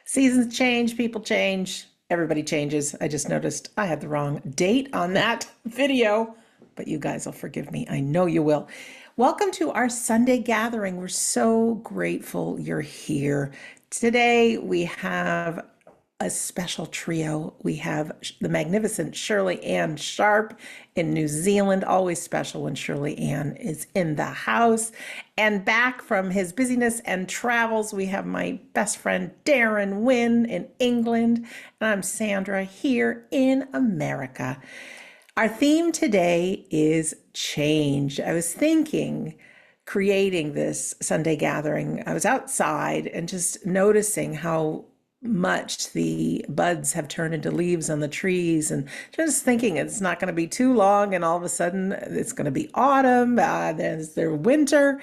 Seasons change, people change, everybody changes. I just noticed I had the wrong date on that video, but you guys will forgive me. I know you will. Welcome to our Sunday gathering. We're so grateful you're here. Today we have a special trio. We have the magnificent Shirley Anne Sharp in New Zealand, always special when Shirley Anne is in the house. And back from his busyness and travels, we have my best friend Darren Wynn in England, and I'm Sandra here in America. Our theme today is change. I was thinking, creating this Sunday gathering, I was outside and just noticing how much the buds have turned into leaves on the trees, and just thinking it's not going to be too long and all of a sudden it's going to be autumn, there's their winter.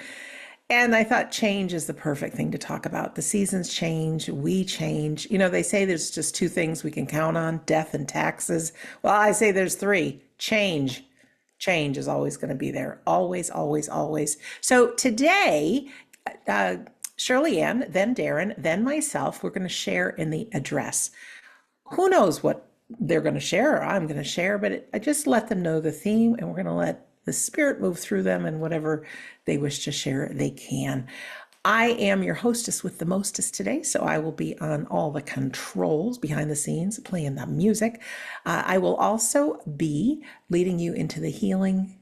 And I thought change is the perfect thing to talk about. The seasons change, we change. You know, they say there's just two things we can count on: death and taxes. Well, I say there's three: change. Change is always going to be there. Always, always, always. So today, Shirley Ann, then Darren, then myself, we're going to share in the address. Who knows what they're going to share or I'm going to share, but I just let them know the theme, and we're going to let the Spirit move through them, and whatever they wish to share, they can. I am your hostess with the mostest today, so I will be on all the controls behind the scenes, playing the music. I will also be leading you into the healing,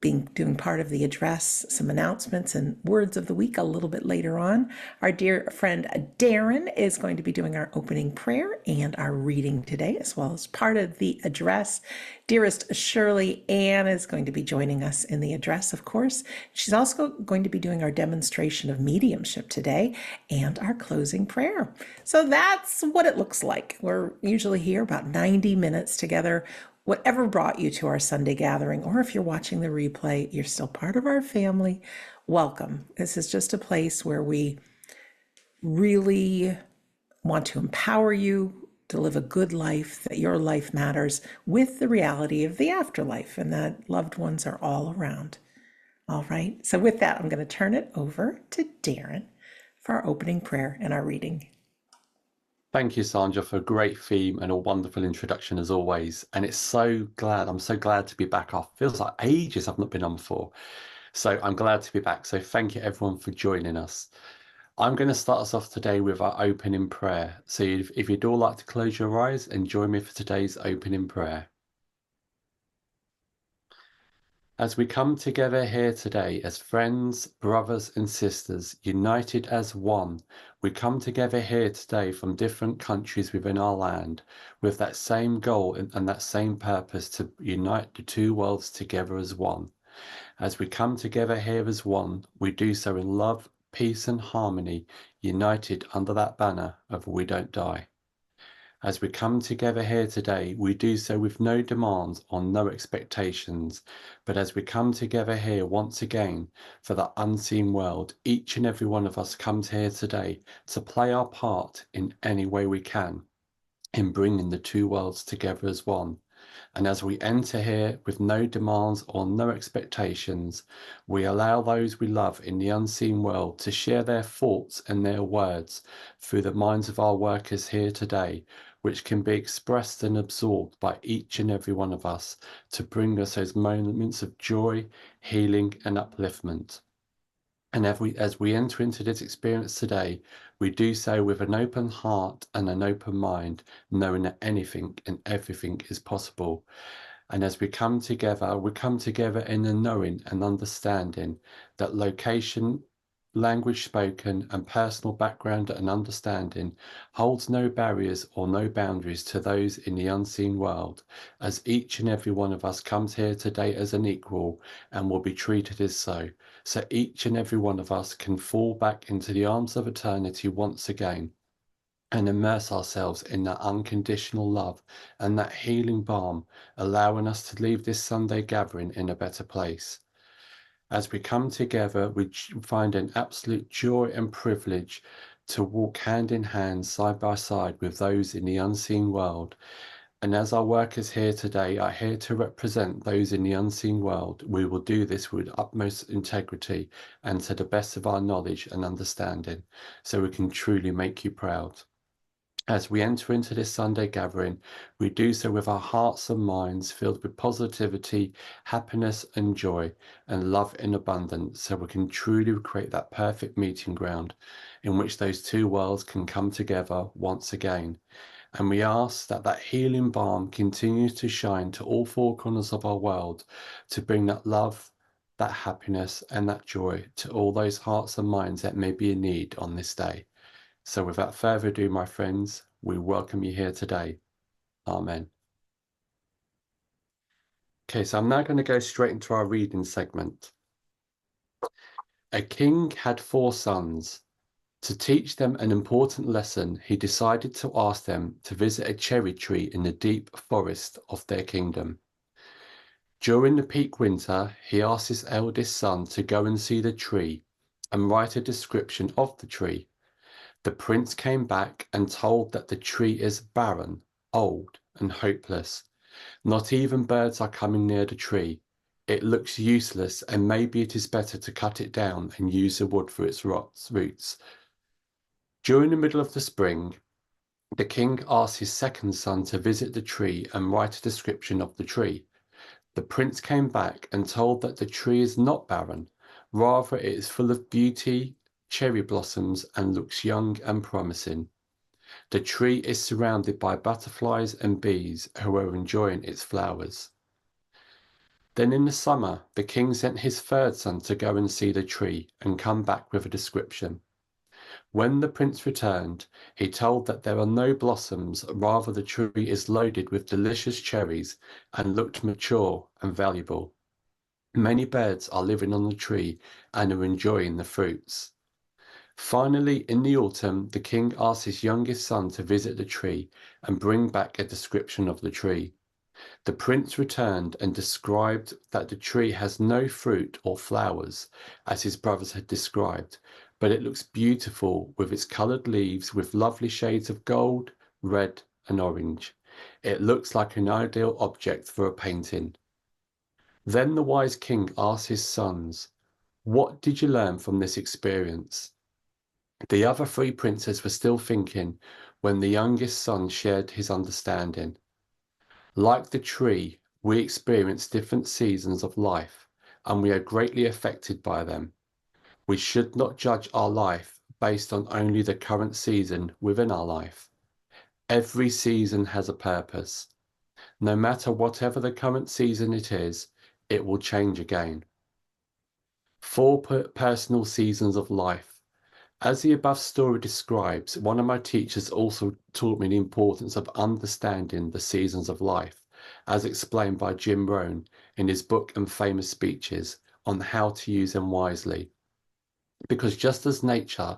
doing part of the address, some announcements and words of the week a little bit later on. Our dear friend Darren is going to be doing our opening prayer and our reading today, as well as part of the address. Dearest Shirley Anne is going to be joining us in the address, of course. She's also going to be doing our demonstration of mediumship today and our closing prayer. So that's what it looks like. We're usually here about 90 minutes together. Whatever brought you to our Sunday gathering, or if you're watching the replay, you're still part of our family. Welcome. This is just a place where we really want to empower you to live a good life, that your life matters, with the reality of the afterlife, and that loved ones are all around. All right. So with that, I'm going to turn it over to Darren for our opening prayer and our reading. Thank you, Sandra, for a great theme and a wonderful introduction as always. And I'm so glad to be back off. Feels like ages I've not been on before. So I'm glad to be back. So thank you everyone for joining us. I'm going to start us off today with our opening prayer. So if you'd all like to close your eyes and join me for today's opening prayer. As we come together here today as friends, brothers and sisters, united as one, we come together here today from different countries within our land with that same goal and that same purpose to unite the two worlds together as one. As we come together here as one, we do so in love, peace and harmony, united under that banner of We Don't Die. As we come together here today, we do so with no demands or no expectations, but as we come together here once again for the unseen world, each and every one of us comes here today to play our part in any way we can in bringing the two worlds together as one. And as we enter here with no demands or no expectations, we allow those we love in the unseen world to share their thoughts and their words through the minds of our workers here today, which can be expressed and absorbed by each and every one of us to bring us those moments of joy, healing and upliftment. And as we enter into this experience today, we do so with an open heart and an open mind, knowing that anything and everything is possible. And as we come together in the knowing and understanding that location, language spoken, and personal background and understanding holds no barriers or no boundaries to those in the unseen world, as each and every one of us comes here today as an equal and will be treated as so. So each and every one of us can fall back into the arms of eternity once again and immerse ourselves in that unconditional love and that healing balm, allowing us to leave this Sunday gathering in a better place. As we come together, we find an absolute joy and privilege to walk hand in hand, side by side with those in the unseen world, And as our workers here today are here to represent those in the unseen world, we will do this with utmost integrity and to the best of our knowledge and understanding, so we can truly make you proud. As we enter into this Sunday gathering, we do so with our hearts and minds filled with positivity, happiness and joy, and love in abundance, so we can truly create that perfect meeting ground in which those two worlds can come together once again. And we ask that that healing balm continues to shine to all four corners of our world to bring that love, that happiness, and that joy to all those hearts and minds that may be in need on this day. So without further ado, my friends, we welcome you here today. Amen. Okay, so I'm now going to go straight into our reading segment. A king had 4 sons. To teach them an important lesson, he decided to ask them to visit a cherry tree in the deep forest of their kingdom. During the peak winter, he asked his eldest son to go and see the tree and write a description of the tree. The prince came back and told that the tree is barren, old, and hopeless. Not even birds are coming near the tree. It looks useless, and maybe it is better to cut it down and use the wood for its roots. During the middle of the spring, the king asked his second son to visit the tree and write a description of the tree. The prince came back and told that the tree is not barren. Rather, it is full of beauty, cherry blossoms, and looks young and promising. The tree is surrounded by butterflies and bees who are enjoying its flowers. Then in the summer, the king sent his third son to go and see the tree and come back with a description. When the prince returned, he told that there are no blossoms, rather the tree is loaded with delicious cherries and looked mature and valuable. Many birds are living on the tree and are enjoying the fruits. Finally, in the autumn, the king asked his youngest son to visit the tree and bring back a description of the tree. The prince returned and described that the tree has no fruit or flowers, as his brothers had described, but it looks beautiful with its coloured leaves with lovely shades of gold, red, and orange. It looks like an ideal object for a painting. Then the wise king asked his sons, "What did you learn from this experience?" The other 3 princes were still thinking when the youngest son shared his understanding. Like the tree, we experience different seasons of life, and we are greatly affected by them. We should not judge our life based on only the current season within our life. Every season has a purpose. No matter whatever the current season it will change again. 4 personal seasons of life. As the above story describes, one of my teachers also taught me the importance of understanding the seasons of life, as explained by Jim Rohn in his book and famous speeches on how to use them wisely. Because just as nature,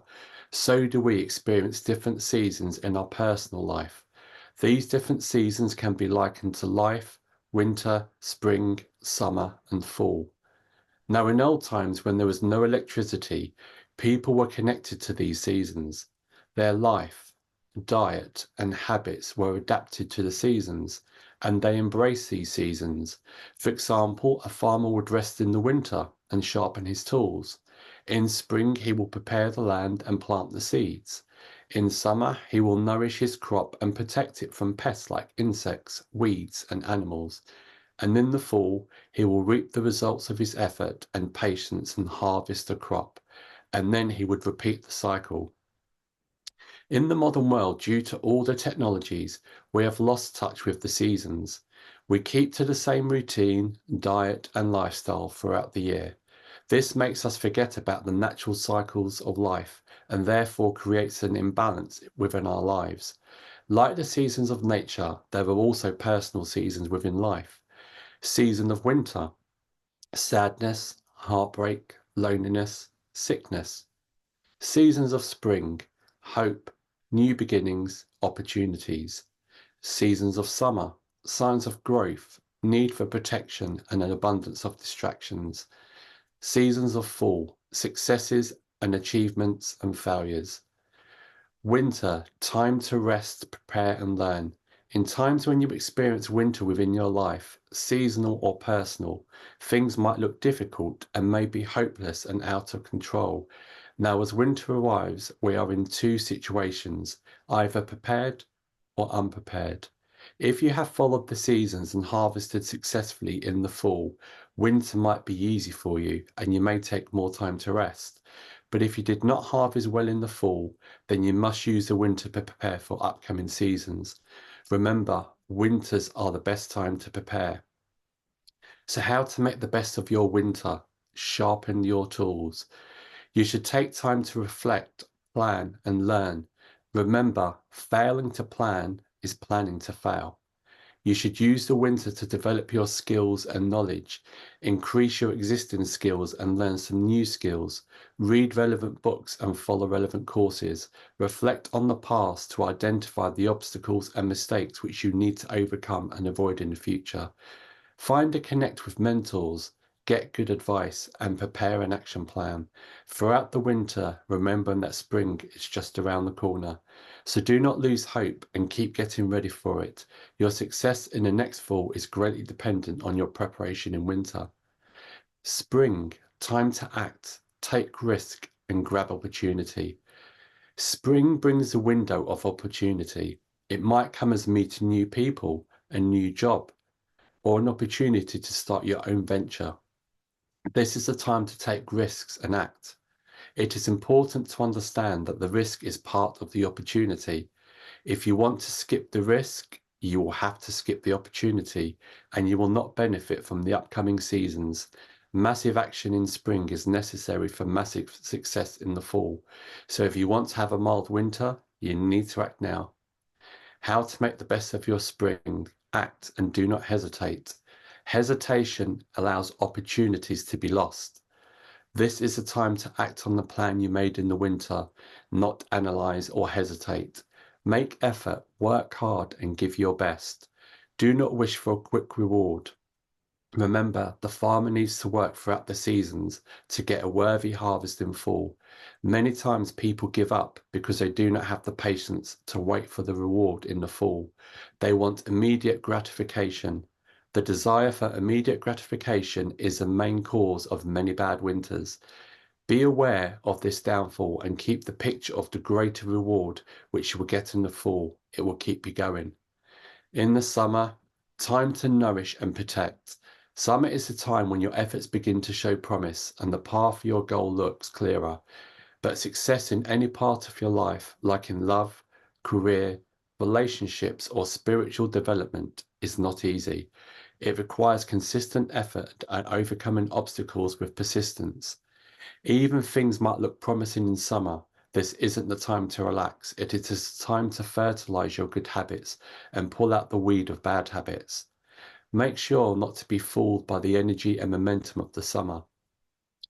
so do we experience different seasons in our personal life. These different seasons can be likened to life, winter, spring, summer, and fall. Now, in old times when there was no electricity, people were connected to these seasons. Their life, diet, and habits were adapted to the seasons, and they embraced these seasons. For example, a farmer would rest in the winter and sharpen his tools. In spring, he will prepare the land and plant the seeds. In summer, he will nourish his crop and protect it from pests like insects, weeds, and animals. And in the fall, he will reap the results of his effort and patience and harvest the crop. And then he would repeat the cycle. In the modern world, due to all the technologies, we have lost touch with the seasons. We keep to the same routine, diet, and lifestyle throughout the year. This makes us forget about the natural cycles of life and therefore creates an imbalance within our lives. Like the seasons of nature, there are also personal seasons within life. Season of winter, sadness, heartbreak, loneliness, sickness. Seasons of spring, hope, new beginnings, opportunities. Seasons of summer, signs of growth, need for protection, and an abundance of distractions. Seasons of fall, successes and achievements and failures. Winter, time to rest, prepare, and learn. In times when you experience winter within your life, seasonal or personal, things might look difficult and may be hopeless and out of control. Now, as winter arrives, we are in two situations, either prepared or unprepared. If you have followed the seasons and harvested successfully in the fall, winter might be easy for you and you may take more time to rest. But if you did not harvest well in the fall, then you must use the winter to prepare for upcoming seasons. Remember, winters are the best time to prepare. So how to make the best of your winter? Sharpen your tools. You should take time to reflect, plan, and learn. Remember, failing to plan is planning to fail. You should use the winter to develop your skills and knowledge, increase your existing skills and learn some new skills, read relevant books and follow relevant courses, reflect on the past to identify the obstacles and mistakes which you need to overcome and avoid in the future. Find and connect with mentors, get good advice, and prepare an action plan. Throughout the winter, remembering that spring is just around the corner. So do not lose hope and keep getting ready for it. Your success in the next fall is greatly dependent on your preparation in winter. Spring, time to act, take risk, and grab opportunity. Spring brings a window of opportunity. It might come as meeting new people, a new job, or an opportunity to start your own venture. This is the time to take risks and act. It is important to understand that the risk is part of the opportunity. If you want to skip the risk, you will have to skip the opportunity and you will not benefit from the upcoming seasons. Massive action in spring is necessary for massive success in the fall. So if you want to have a mild winter, you need to act now. How to make the best of your spring. Act and do not hesitate. Hesitation allows opportunities to be lost. This is the time to act on the plan you made in the winter, not analyze or hesitate. Make effort, work hard, and give your best. Do not wish for a quick reward. Remember, the farmer needs to work throughout the seasons to get a worthy harvest in fall. Many times people give up because they do not have the patience to wait for the reward in the fall. They want immediate gratification. The desire for immediate gratification is the main cause of many bad winters. Be aware of this downfall and keep the picture of the greater reward which you will get in the fall. It will keep you going. In the summer, time to nourish and protect. Summer is the time when your efforts begin to show promise and the path for your goal looks clearer. But success in any part of your life, like in love, career, relationships, or spiritual development, is not easy. It requires consistent effort and overcoming obstacles with persistence. Even things might look promising in summer. This isn't the time to relax. It is time to fertilize your good habits and pull out the weed of bad habits. Make sure not to be fooled by the energy and momentum of the summer.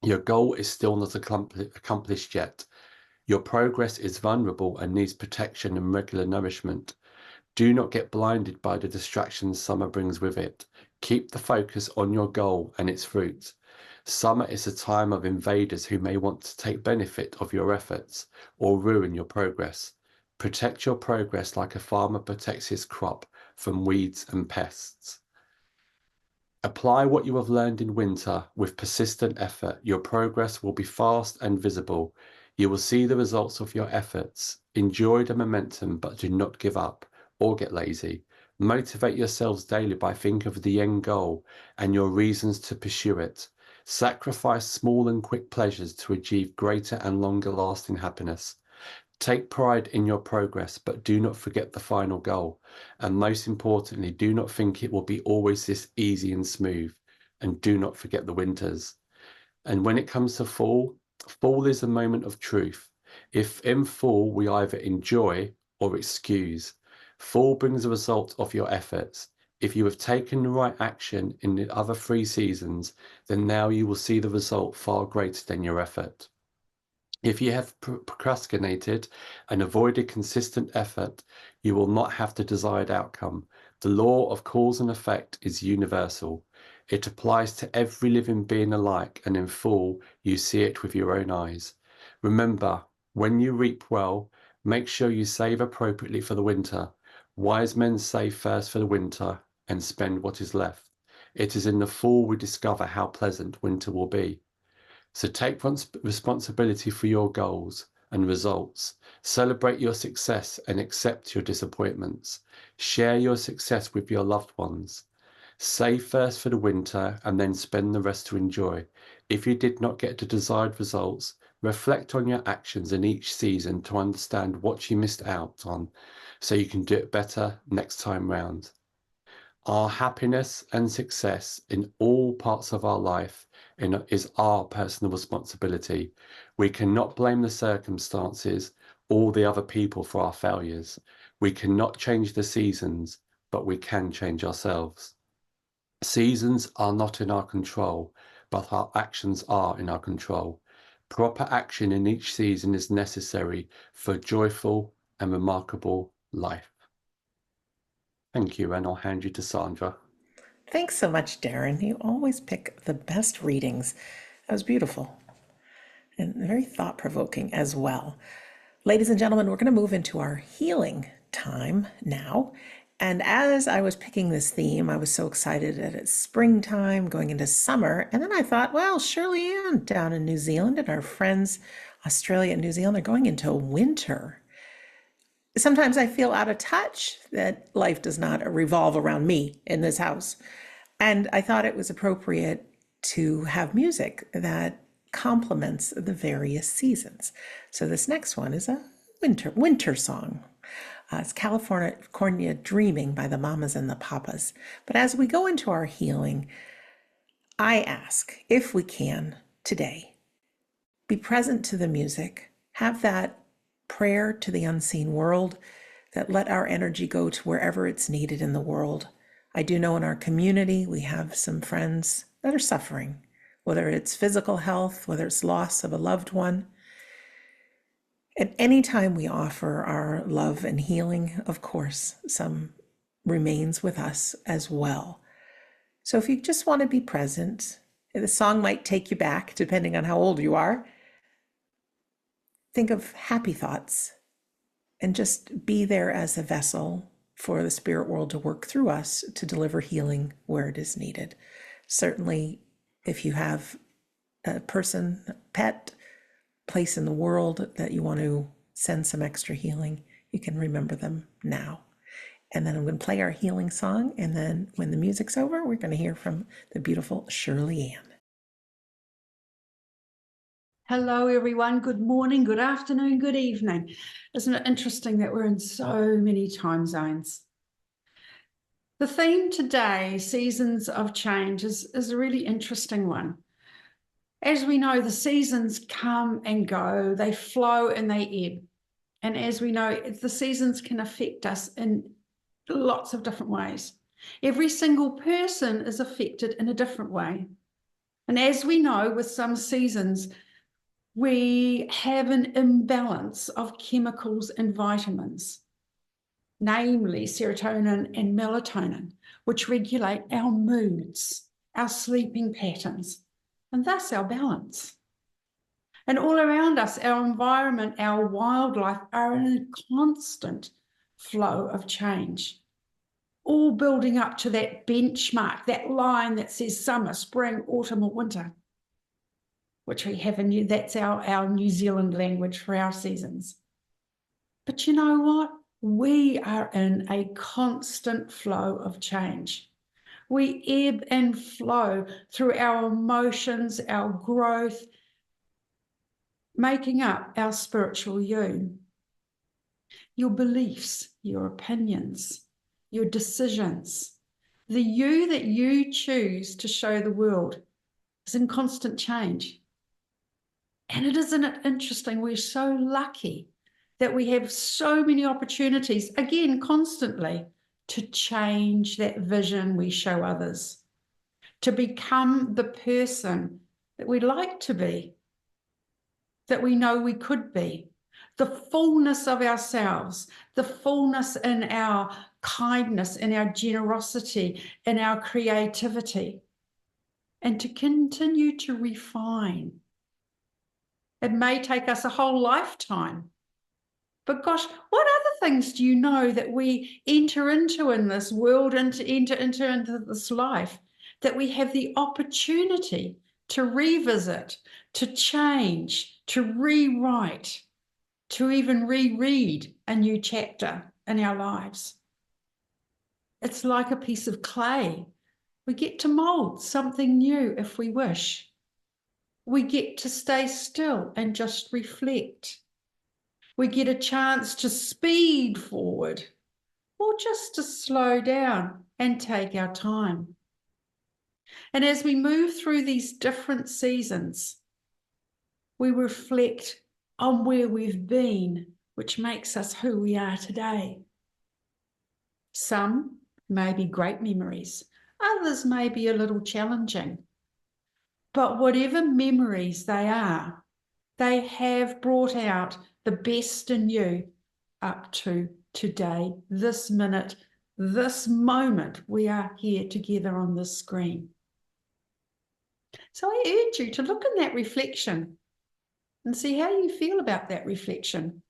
Your goal is still not accomplished yet. Your progress is vulnerable and needs protection and regular nourishment. Do not get blinded by the distractions summer brings with it. Keep the focus on your goal and its fruit. Summer is a time of invaders who may want to take benefit of your efforts or ruin your progress. Protect your progress like a farmer protects his crop from weeds and pests. Apply what you have learned in winter with persistent effort. Your progress will be fast and visible. You will see the results of your efforts. Enjoy the momentum, but do not give up or get lazy. Motivate yourselves daily by thinking of the end goal and your reasons to pursue it. Sacrifice small and quick pleasures to achieve greater and longer lasting happiness. Take pride in your progress, but do not forget the final goal. And most importantly, do not think it will be always this easy and smooth. And do not forget the winters. And when it comes to fall, fall is a moment of truth. If in fall we either enjoy or excuse, fall brings a result of your efforts. If you have taken the right action in the other 3 seasons, then now you will see the result far greater than your effort. If you have procrastinated and avoided consistent effort, you will not have the desired outcome. The law of cause and effect is universal. It applies to every living being alike, and in full, you see it with your own eyes. Remember, when you reap well, make sure you save appropriately for the winter. Wise men save first for the winter and spend what is left. It is in the fall we discover how pleasant winter will be. So take responsibility for your goals and results. Celebrate your success and accept your disappointments. Share your success with your loved ones. Save first for the winter and then spend the rest to enjoy. If you did not get the desired results, reflect on your actions in each season to understand what you missed out on so you can do it better next time round. Our happiness and success in all parts of our life is our personal responsibility. We cannot blame the circumstances or the other people for our failures. We cannot change the seasons, but we can change ourselves. Seasons are not in our control, but our actions are in our control. Proper action in each season is necessary for a joyful and remarkable life. Thank you, and I'll hand you to Sandra. Thanks so much, Darren. You always pick the best readings. That was beautiful and very thought-provoking as well. Ladies and gentlemen, we're going to move into our healing time now. And as I was picking this theme, I was so excited that it's springtime, going into summer. And then I thought, well, Shirley Anne down in New Zealand and our friends, Australia and New Zealand, are going into winter. Sometimes I feel out of touch that life does not revolve around me in this house. And I thought it was appropriate to have music that complements the various seasons. So this next one is a winter song. It's California Dreaming by the Mamas and the Papas. But as we go into our healing, I ask, if we can today, be present to the music, have that prayer to the unseen world, that let our energy go to wherever it's needed in the world. I do know in our community we have some friends that are suffering, whether it's physical health, whether it's loss of a loved one. And anytime we offer our love and healing, of course, some remains with us as well. So if you just want to be present, the song might take you back, depending on how old you are. Think of happy thoughts and just be there as a vessel for the spirit world to work through us to deliver healing where it is needed. Certainly, if you have a person, a pet, place in the world that you want to send some extra healing, you can remember them now. And then I'm going to play our healing song. And then when the music's over, we're going to hear from the beautiful Shirley Anne. Hello, everyone. Good morning, good afternoon, good evening. Isn't it interesting that we're in so many time zones? The theme today, Seasons of Change, is a really interesting one. As we know, the seasons come and go, they flow and they ebb. And as we know, the seasons can affect us in lots of different ways. Every single person is affected in a different way. And as we know, with some seasons, we have an imbalance of chemicals and vitamins, namely serotonin and melatonin, which regulate our moods, our sleeping patterns, and thus our balance. And all around us, our environment, our wildlife are in a constant flow of change, all building up to that benchmark, that line that says summer, spring, autumn, or winter, which we have in that's our New Zealand language for our seasons. But you know what? We are in a constant flow of change. We ebb and flow through our emotions, our growth, making up our spiritual you. Your beliefs, your opinions, your decisions, the you that you choose to show the world is in constant change. And isn't it interesting? We're so lucky that we have so many opportunities, again, constantly, to change that vision we show others, to become the person that we'd like to be, that we know we could be, the fullness of ourselves, the fullness in our kindness, in our generosity, in our creativity, and to continue to refine. It may take us a whole lifetime But gosh, what other things do you know that we enter into in this world and to enter into this life, that we have the opportunity to revisit, to change, to rewrite, to even reread a new chapter in our lives? It's like a piece of clay. We get to mold something new if we wish. We get to stay still and just reflect. We get a chance to speed forward or just to slow down and take our time. And as we move through these different seasons, we reflect on where we've been, which makes us who we are today. Some may be great memories, others may be a little challenging. But whatever memories they are, they have brought out the best in you up to today, this minute, this moment we are here together on this screen. So I urge you to look in that reflection and see how you feel about that reflection.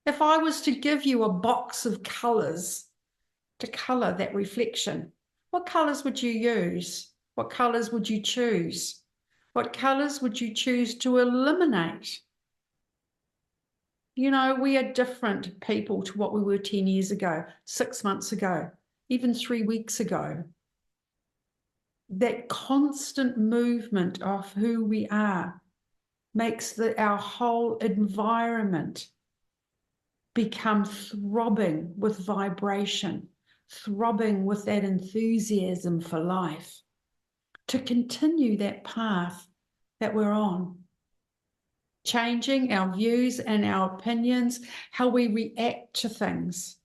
If I was to give you a box of colours to colour that reflection, what colours would you use? What colours would you choose? What colours would you choose to eliminate? You know, we are different people to what we were 10 years ago, 6 months ago, even 3 weeks ago. That constant movement of who we are makes our whole environment become throbbing with vibration, throbbing with that enthusiasm for life, to continue that path that we're on. Changing our views and our opinions, how we react to things,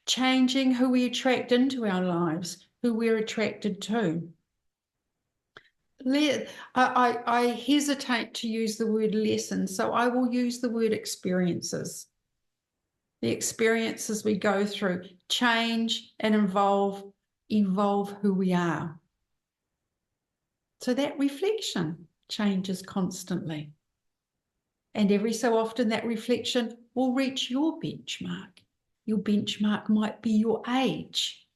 changing who we attract into our lives, who we're attracted to. I hesitate to use the word lessons, so I will use the word experiences. The experiences we go through change and evolve who we are. So that reflection changes constantly. And every so often that reflection will reach your benchmark. Your benchmark might be your age.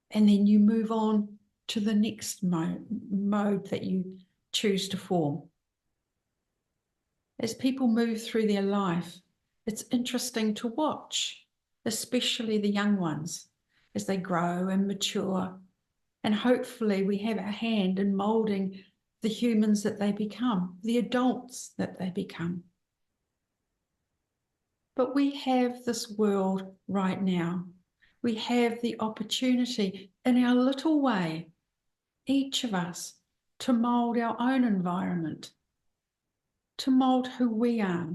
And then you move on to the next mode that you choose to form. As people move through their life, it's interesting to watch, especially the young ones, as they grow and mature. And hopefully we have our hand in moulding the humans that they become, the adults that they become. But we have this world right now. We have the opportunity in our little way, each of us, to mould our own environment, to mould who we are,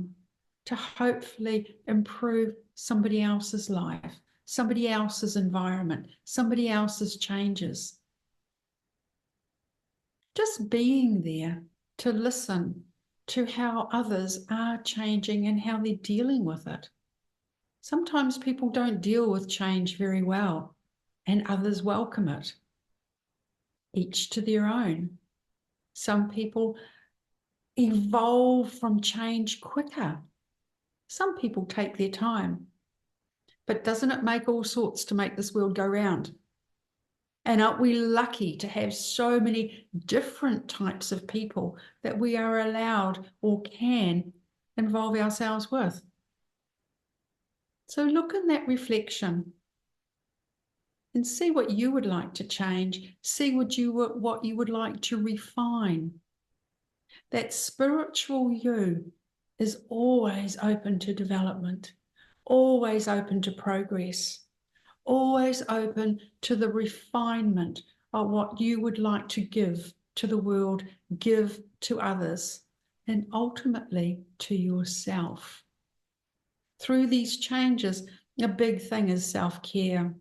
to hopefully improve somebody else's life, somebody else's environment, somebody else's changes. Just being there to listen to how others are changing and how they're dealing with it. Sometimes people don't deal with change very well, and others welcome it. Each to their own. Some people evolve from change quicker. Some people take their time. But doesn't it make all sorts to make this world go round? And aren't we lucky to have so many different types of people that we are allowed or can involve ourselves with? So look in that reflection and see what you would like to change. See what you would like to refine. That spiritual you is always open to development, always open to progress, always open to the refinement of what you would like to give to the world, give to others, and ultimately to yourself. Through these changes, a big thing is self-care.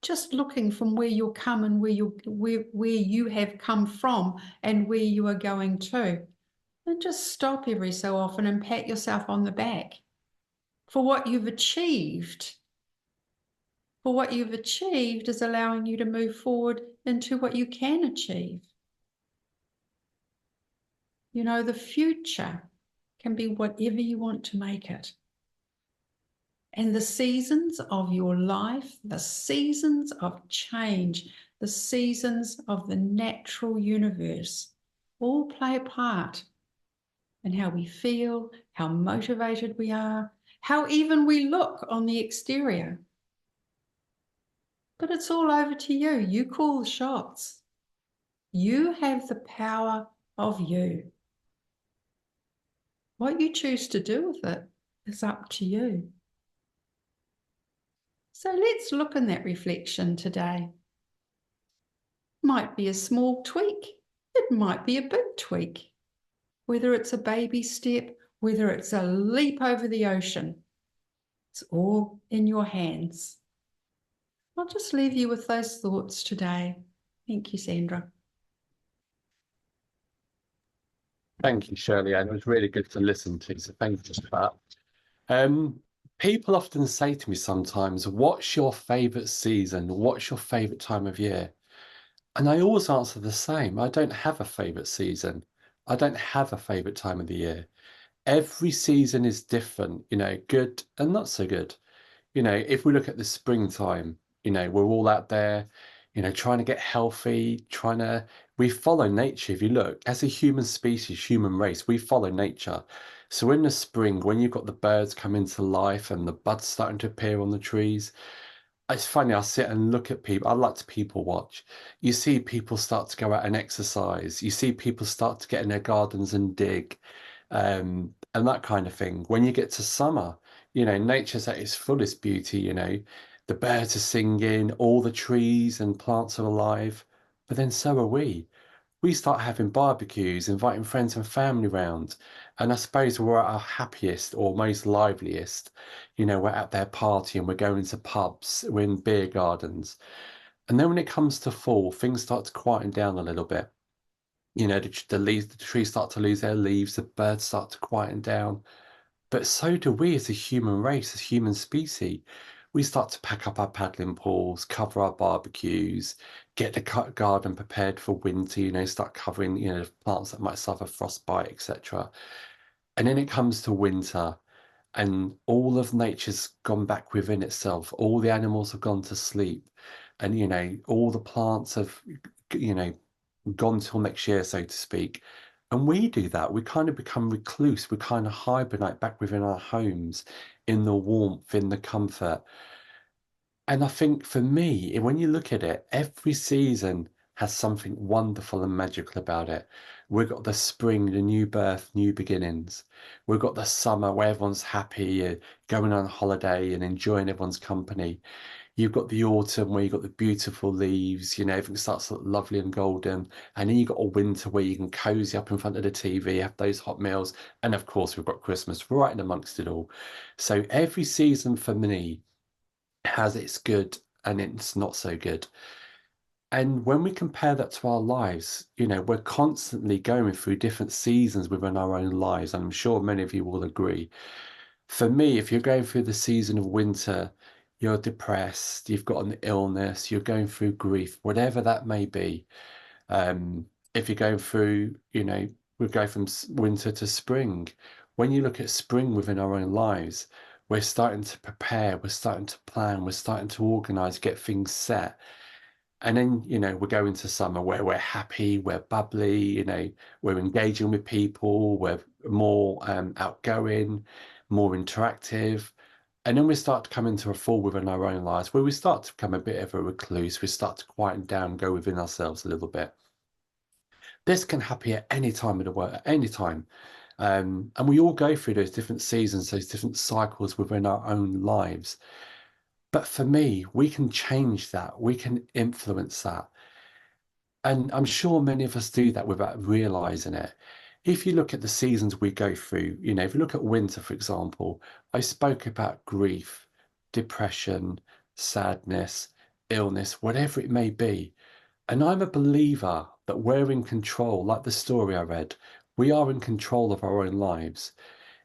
Just looking from where you're come and where you have come from and where you are going to. And just stop every so often and pat yourself on the back for what you've achieved. For what you've achieved is allowing you to move forward into what you can achieve. You know, the future can be whatever you want to make it. And the seasons of your life, the seasons of change, the seasons of the natural universe all play a part in how we feel, how motivated we are, how even we look on the exterior. But it's all over to you. You call the shots. You have the power of you. What you choose to do with it is up to you. So let's look in that reflection today. Might be a small tweak. It might be a big tweak. Whether it's a baby step, whether it's a leap over the ocean, it's all in your hands. I'll just leave you with those thoughts today. Thank you, Sandra. Thank you, Shirley Anne. It was really good to listen to, so thank you for that. People often say to me sometimes, what's your favourite season? What's your favourite time of year? And I always answer the same. I don't have a favourite season. I don't have a favourite time of the year. Every season is different, good and not so good. If we look at the springtime, we're all out there, trying to get healthy, we follow nature. If you look, as a human species, human race, we follow nature. So in the spring, when you've got the birds come into life and the buds starting to appear on the trees, it's funny, I sit and look at people. I like to people watch. You see people start to go out and exercise. You see people start to get in their gardens and dig, and that kind of thing. When you get to summer, nature's at its fullest beauty, the birds are singing, all the trees and plants are alive, but then so are we. We start having barbecues, inviting friends and family round. And I suppose we're at our happiest or most liveliest. We're out there partying, we're going into pubs, we're in beer gardens. And then when it comes to fall, things start to quieten down a little bit. The leaves, the trees start to lose their leaves, the birds start to quieten down. But so do we as a human race, as human species. We start to pack up our paddling pools, cover our barbecues, get the garden prepared for winter, start covering, plants that might suffer frostbite, etc. And then it comes to winter and all of nature's gone back within itself. All the animals have gone to sleep and, all the plants have, you know, gone till next year, so to speak. And we do that. We kind of become recluse. We kind of hibernate back within our homes in the warmth, in the comfort. And I think for me, when you look at it, every season has something wonderful and magical about it. We've got the spring, the new birth, new beginnings. We've got the summer where everyone's happy, going on holiday and enjoying everyone's company. You've got the autumn where you've got the beautiful leaves, everything starts to look lovely and golden. And then you've got a winter where you can cozy up in front of the TV, have those hot meals. And of course, we've got Christmas right in amongst it all. So every season for me has its good and its not so good. And when we compare that to our lives, we're constantly going through different seasons within our own lives. And I'm sure many of you will agree. For me, if you're going through the season of winter, you're depressed, you've got an illness, you're going through grief, whatever that may be. If you're going through, we go from winter to spring. When you look at spring within our own lives, we're starting to prepare, we're starting to plan, we're starting to organize, get things set. And then, we're going to summer where we're happy, we're bubbly, we're engaging with people, we're more outgoing, more interactive. And then we start to come into a fall within our own lives where we start to become a bit of a recluse. We start to quieten down, go within ourselves a little bit. This can happen at any time of the world, at any time. And we all go through those different seasons, those different cycles within our own lives. But for me, we can change that. We can influence that. And I'm sure many of us do that without realizing it. If you look at the seasons we go through, if you look at winter, for example, I spoke about grief, depression, sadness, illness, whatever it may be. And I'm a believer that we're in control, like the story I read, we are in control of our own lives.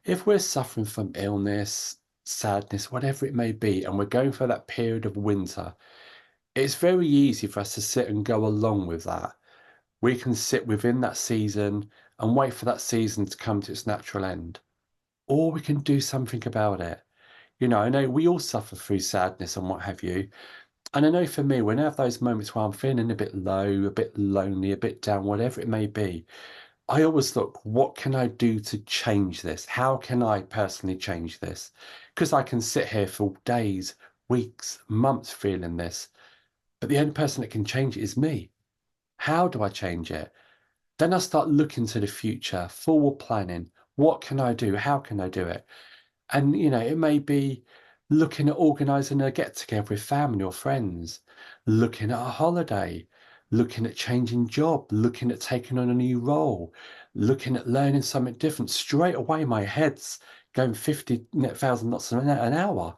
If we're suffering from illness, sadness, whatever it may be, and we're going through that period of winter, it's very easy for us to sit and go along with that. We can sit within that season and wait for that season to come to its natural end. or we can do something about it. You know, I know we all suffer through sadness and what have you. And I know for me, when I have those moments where I'm feeling a bit low, a bit lonely, a bit down, whatever it may be, I always look, what can I do to change this? How can I personally change this? Because I can sit here for days, weeks, months feeling this, but the only person that can change it is me. How do I change it? Then I start looking to the future, forward planning. What can I do? How can I do it? And, you know, it may be looking at organising a get together with family or friends, looking at a holiday, looking at changing job, looking at taking on a new role, looking at learning something different. Straight away, my head's going 50,000 knots an hour.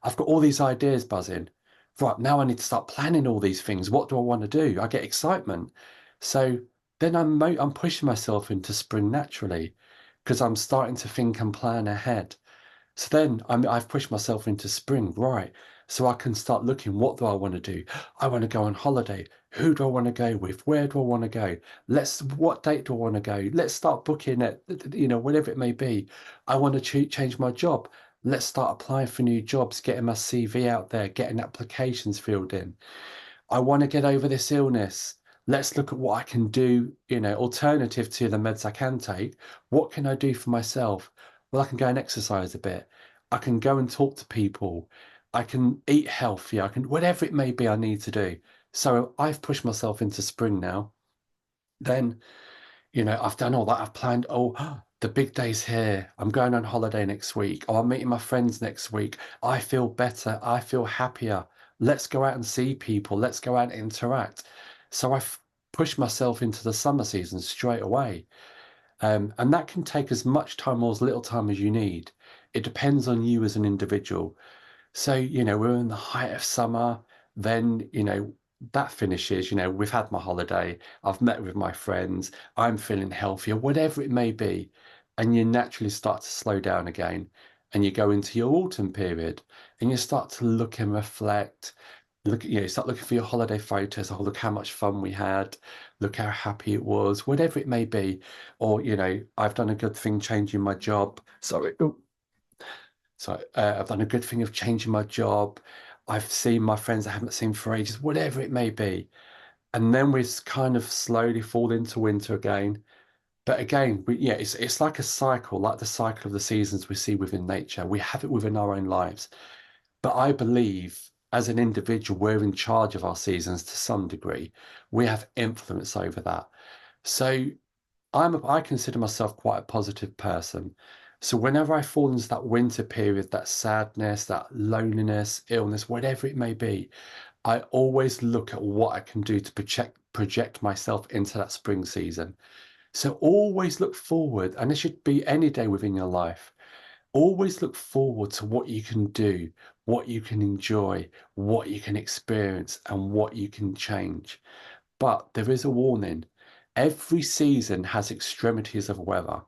I've got all these ideas buzzing. Right, now I need to start planning all these things. What do I want to do? I get excitement. So then I'm pushing myself into spring naturally because I'm starting to think and plan ahead. So then I've pushed myself into spring, right? So I can start looking, what do I want to do? I want to go on holiday. Who do I want to go with? Where do I want to go? What date do I want to go? Let's start booking it, you know, whatever it may be. I want to change my job. Let's start applying for new jobs, getting my CV out there, getting applications filled in. I want to get over this illness. Let's look at what I can do, you know, alternative to the meds I can take. What can I do for myself? Well, I can go and exercise a bit. I can go and talk to people. I can eat healthy. I can, whatever it may be I need to do. So I've pushed myself into spring now. Then, you know, I've done all that. I've planned, oh, the big day's here. I'm going on holiday next week. Oh, I'm meeting my friends next week. I feel better. I feel happier. Let's go out and see people. Let's go out and interact. So I've pushed myself into the summer season straight away. And that can take as much time or as little time as you need. It depends on you as an individual. So, you know, we're in the height of summer, then, you know, that finishes, you know, we've had my holiday, I've met with my friends, I'm feeling healthier, whatever it may be. And you naturally start to slow down again. And you go into your autumn period and you start to look and reflect. Look, you know, start looking for your holiday photos. Oh, look how much fun we had. Look how happy it was, whatever it may be. Or, you know, I've done a good thing changing my job. Sorry. So I've done a good thing of changing my job. I've seen my friends I haven't seen for ages, whatever it may be. And then we kind of slowly fall into winter again. But again, yeah, it's like a cycle, like the cycle of the seasons we see within nature. We have it within our own lives. But I believe as an individual, we're in charge of our seasons to some degree. We have influence over that. So I consider myself quite a positive person. So whenever I fall into that winter period, that sadness, that loneliness, illness, whatever it may be, I always look at what I can do to project myself into that spring season. So always look forward, and it should be any day within your life. Always look forward to what you can do, what you can enjoy, what you can experience, and what you can change. But there is a warning. Every season has extremities of weather.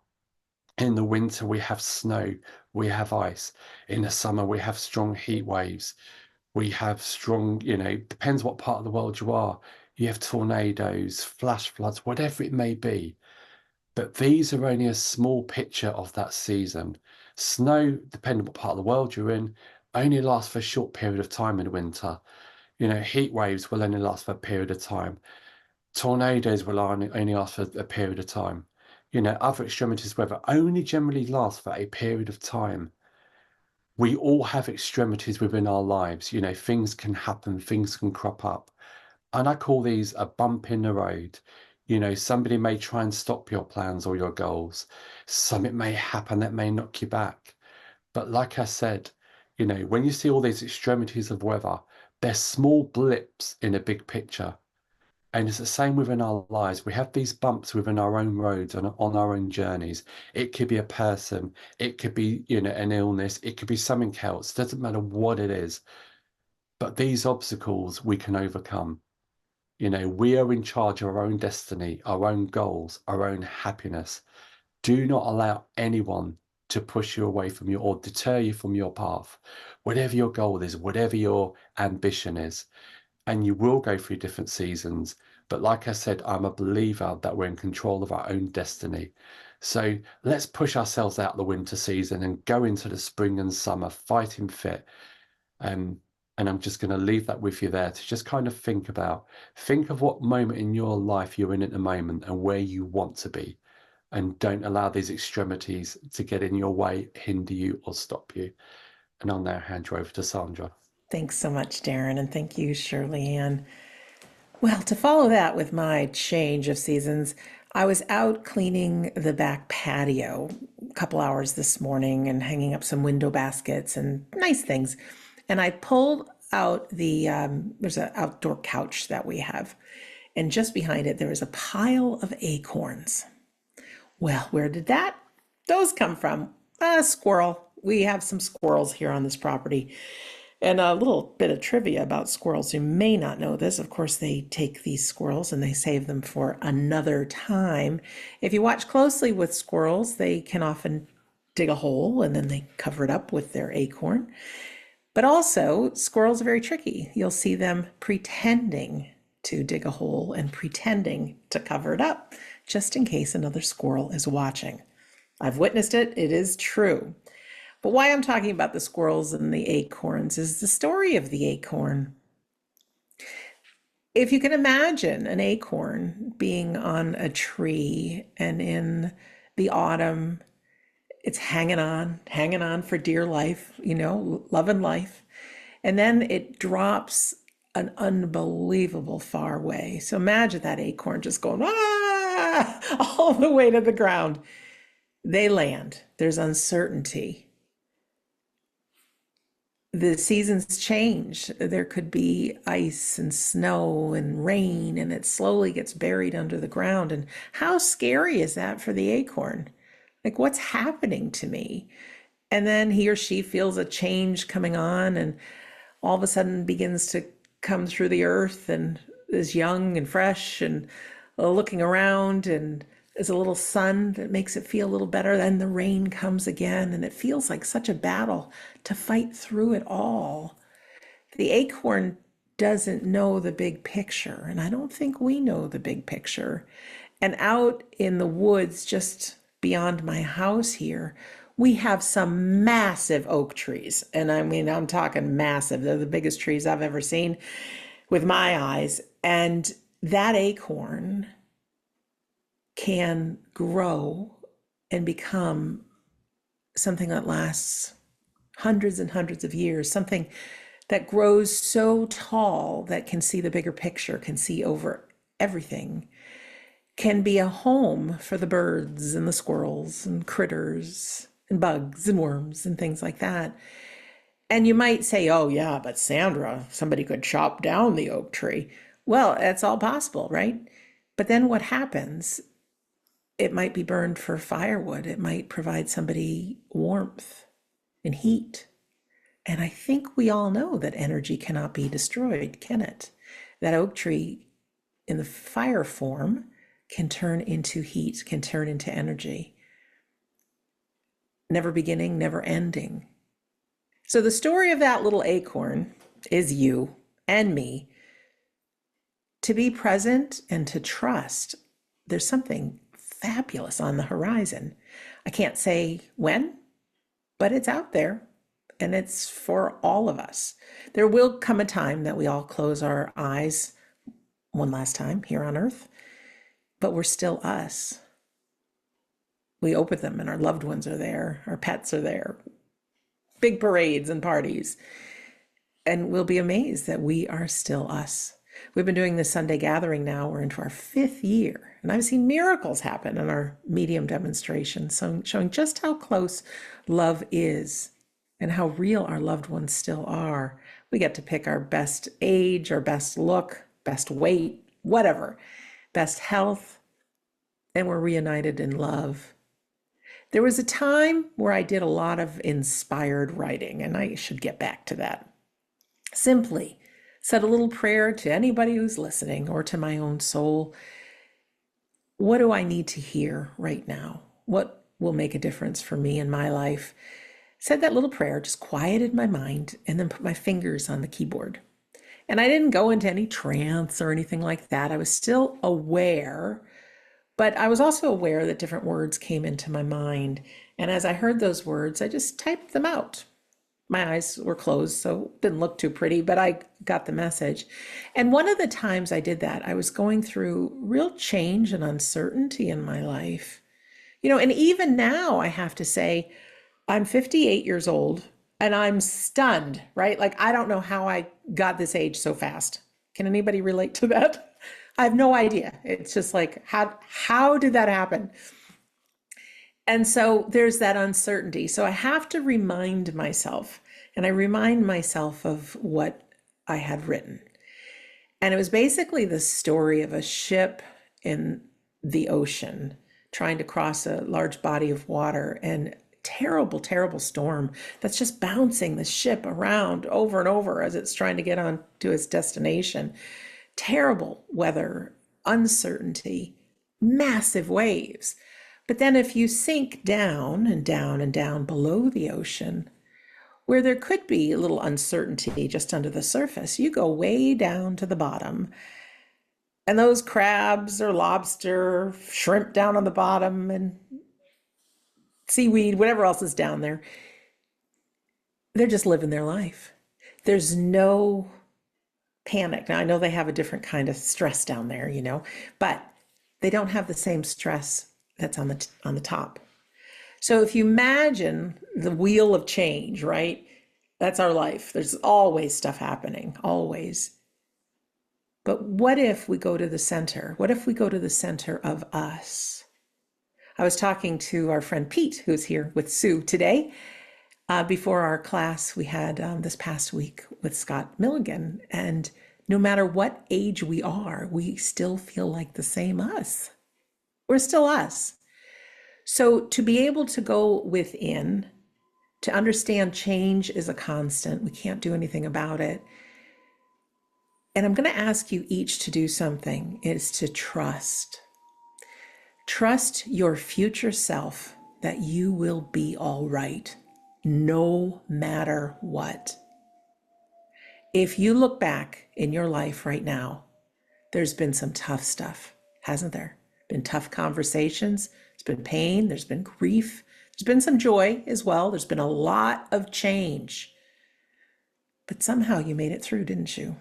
In the winter, we have snow, we have ice. In the summer, we have strong heat waves. We have strong, you know, depends what part of the world you are. You have tornadoes, flash floods, whatever it may be. But these are only a small picture of that season. Snow, depending on what part of the world you're in, only lasts for a short period of time in winter. You know, heat waves will only last for a period of time. Tornadoes will only last for a period of time. You know, other extremities of weather only generally last for a period of time. We all have extremities within our lives. You know, things can happen, things can crop up. And I call these a bump in the road. You know, somebody may try and stop your plans or your goals. Something may happen that may knock you back. But like I said, you know, when you see all these extremities of weather, they're small blips in a big picture. And it's the same within our lives. We have these bumps within our own roads and on our own journeys. It could be a person, it could be, you know, an illness, it could be something else. It doesn't matter what it is. But these obstacles we can overcome. You know, we are in charge of our own destiny, our own goals, our own happiness. Do not allow anyone to push you away from you or deter you from your path. Whatever your goal is, whatever your ambition is, and you will go through different seasons. But like I said, I'm a believer that we're in control of our own destiny. So let's push ourselves out the winter season and go into the spring and summer fighting fit. And I'm just going to leave that with you there to just kind of think of what moment in your life you're in at the moment and where you want to be. And don't allow these extremities to get in your way, hinder you, or stop you. And I'll now hand you over to Sandra. Thanks so much, Darren, and thank you, Shirley Anne. Well, to follow that with my change of seasons, I was out cleaning the back patio a couple hours this morning and hanging up some window baskets and nice things. And I pulled out there's an outdoor couch that we have. And just behind it, there was a pile of acorns. Well, where did those come from? A squirrel. We have some squirrels here on this property. And a little bit of trivia about squirrels. You may not know this. Of course, they take these squirrels and they save them for another time. If you watch closely with squirrels, they can often dig a hole and then they cover it up with their acorn. But also, squirrels are very tricky. You'll see them pretending to dig a hole and pretending to cover it up, just in case another squirrel is watching. I've witnessed it. It is true. But why I'm talking about the squirrels and the acorns is the story of the acorn. If you can imagine an acorn being on a tree and in the autumn, it's hanging on for dear life, love and life. And then it drops an unbelievable far way. So imagine that acorn just going, all the way to the ground. They land. There's uncertainty. The seasons change. There could be ice and snow and rain, and it slowly gets buried under the ground. And how scary is that for the acorn? Like, what's happening to me? And then he or she feels a change coming on and all of a sudden begins to come through the earth and is young and fresh and looking around, and there's a little sun that makes it feel a little better. Then the rain comes again, and it feels like such a battle to fight through it all. The acorn doesn't know the big picture, and I don't think we know the big picture. And out in the woods, just beyond my house here, we have some massive oak trees. And I mean, I'm talking massive. They're the biggest trees I've ever seen with my eyes. And that acorn can grow and become something that lasts hundreds and hundreds of years, something that grows so tall that can see the bigger picture, can see over everything, can be a home for the birds and the squirrels and critters and bugs and worms and things like that. And you might say, oh yeah, but Sandra, somebody could chop down the oak tree. Well, that's all possible, right? But then what happens? It might be burned for firewood. It might provide somebody warmth and heat. And I think we all know that energy cannot be destroyed, can it? That oak tree in the fire form can turn into heat, can turn into energy. Never beginning, never ending. So the story of that little acorn is you and me. To be present and to trust there's something fabulous on the horizon. I can't say when, but it's out there and it's for all of us. There will come a time that we all close our eyes one last time here on earth, but we're still us. We open them and our loved ones are there, our pets are there, big parades and parties, and we'll be amazed that we are still us. We've been doing this Sunday gathering now. We're into our 5th year, and I've seen miracles happen in our medium demonstration, showing just how close love is and how real our loved ones still are. We get to pick our best age, our best look, best weight, whatever, best health, and we're reunited in love. There was a time where I did a lot of inspired writing, and I should get back to that. Simply said a little prayer to anybody who's listening or to my own soul. What do I need to hear right now? What will make a difference for me in my life? Said that little prayer, just quieted my mind, and then put my fingers on the keyboard. And I didn't go into any trance or anything like that. I was still aware, But I was also aware that different words came into my mind. And as I heard those words, I just typed them out. My eyes were closed, so it didn't look too pretty, but I got the message. And one of the times I did that, I was going through real change and uncertainty in my life. And even now I have to say, I'm 58 years old and I'm stunned, right? Like, I don't know how I got this age so fast. Can anybody relate to that? I have no idea. It's just like, how did that happen? And so there's that uncertainty. So I have to remind myself, and I remind myself of what I had written. And it was basically the story of a ship in the ocean trying to cross a large body of water, and terrible, terrible storm that's just bouncing the ship around over and over as it's trying to get on to its destination. Terrible weather, uncertainty, massive waves. But then if you sink down and down and down below the ocean, where there could be a little uncertainty just under the surface, you go way down to the bottom. And those crabs or lobster, shrimp down on the bottom, and seaweed, whatever else is down there, they're just living their life. There's no panic. Now, I know they have a different kind of stress down there, but they don't have the same stress that's on the top. So if you imagine the wheel of change, right? That's our life. There's always stuff happening, always. But what if we go to the center? What if we go to the center of us? I was talking to our friend Pete, who's here with Sue today. Before our class we had this past week with Scott Milligan. And no matter what age we are, we still feel like the same us. We're still us. So to be able to go within, to understand change is a constant, we can't do anything about it. And I'm going to ask you each to do something, is to trust. Trust your future self that you will be all right, no matter what. If you look back in your life right now, there's been some tough stuff, hasn't there? Been tough conversations, there's been pain, there's been grief, there's been some joy as well. There's been a lot of change. But somehow you made it through, didn't you?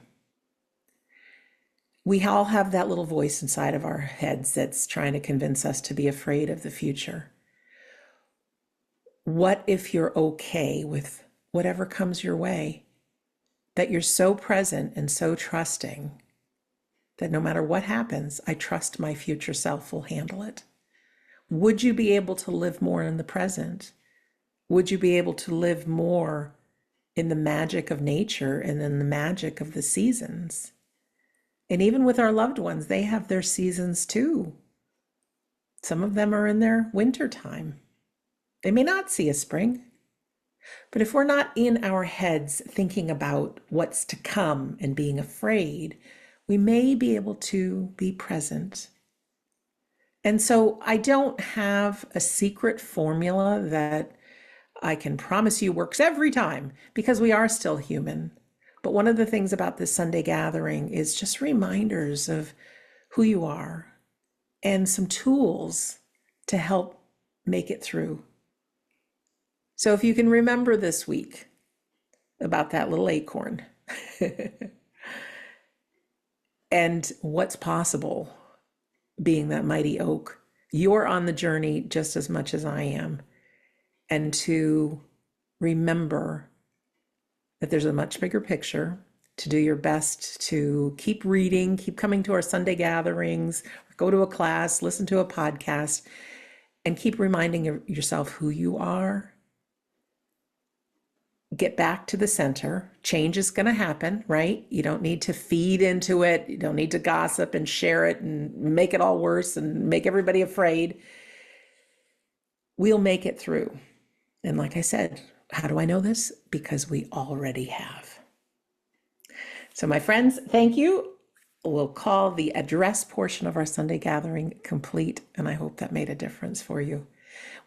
We all have that little voice inside of our heads that's trying to convince us to be afraid of the future. What if you're okay with whatever comes your way? That you're so present and so trusting that no matter what happens, I trust my future self will handle it. Would you be able to live more in the present? Would you be able to live more in the magic of nature and in the magic of the seasons? And even with our loved ones, they have their seasons too. Some of them are in their winter time. They may not see a spring. But if we're not in our heads thinking about what's to come and being afraid, we may be able to be present. And so I don't have a secret formula that I can promise you works every time, because we are still human. But one of the things about this Sunday gathering is just reminders of who you are and some tools to help make it through. So if you can remember this week about that little acorn and what's possible being that mighty oak, you're on the journey just as much as I am. And to remember that there's a much bigger picture, to do your best to keep reading, keep coming to our Sunday gatherings, go to a class, listen to a podcast, and keep reminding yourself who you are. Get back to the center. Change is going to happen, right? You don't need to feed into it. You don't need to gossip and share it and make it all worse and make everybody afraid. We'll make it through. And like I said, how do I know this? Because we already have. So my friends, thank you. We'll call the address portion of our Sunday gathering complete, and I hope that made a difference for you.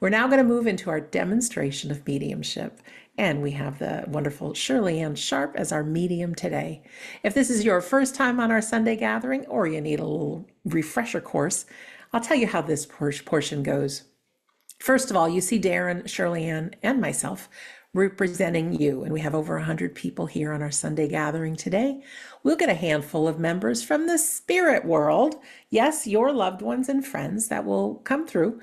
We're now going to move into our demonstration of mediumship, and we have the wonderful Shirley Anne Sharp as our medium today. If this is your first time on our Sunday gathering, or you need a little refresher course, I'll tell you how this portion goes. First of all, you see Darren, Shirley Anne, and myself representing you, and we have over 100 people here on our Sunday gathering today. We'll get a handful of members from the spirit world. Yes, your loved ones and friends that will come through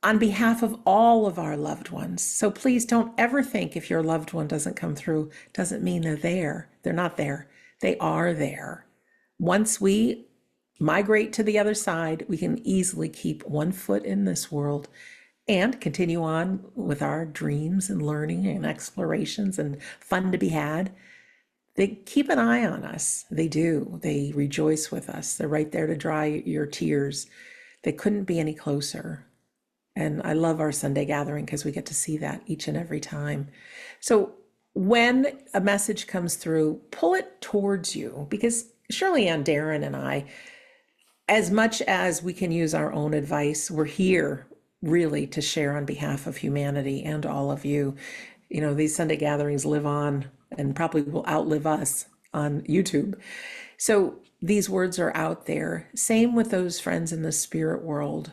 on behalf of all of our loved ones. So please don't ever think if your loved one doesn't come through, doesn't mean they're there. They're not there. They are there. Once we migrate to the other side, we can easily keep one foot in this world and continue on with our dreams and learning and explorations and fun to be had. They keep an eye on us. They do. They rejoice with us. They're right there to dry your tears. They couldn't be any closer. And I love our Sunday gathering because we get to see that each and every time. So when a message comes through, pull it towards you, because Shirley Anne, Darren, and I, as much as we can use our own advice, we're here really to share on behalf of humanity and all of you. You know, these Sunday gatherings live on and probably will outlive us on YouTube. So these words are out there. Same with those friends in the spirit world.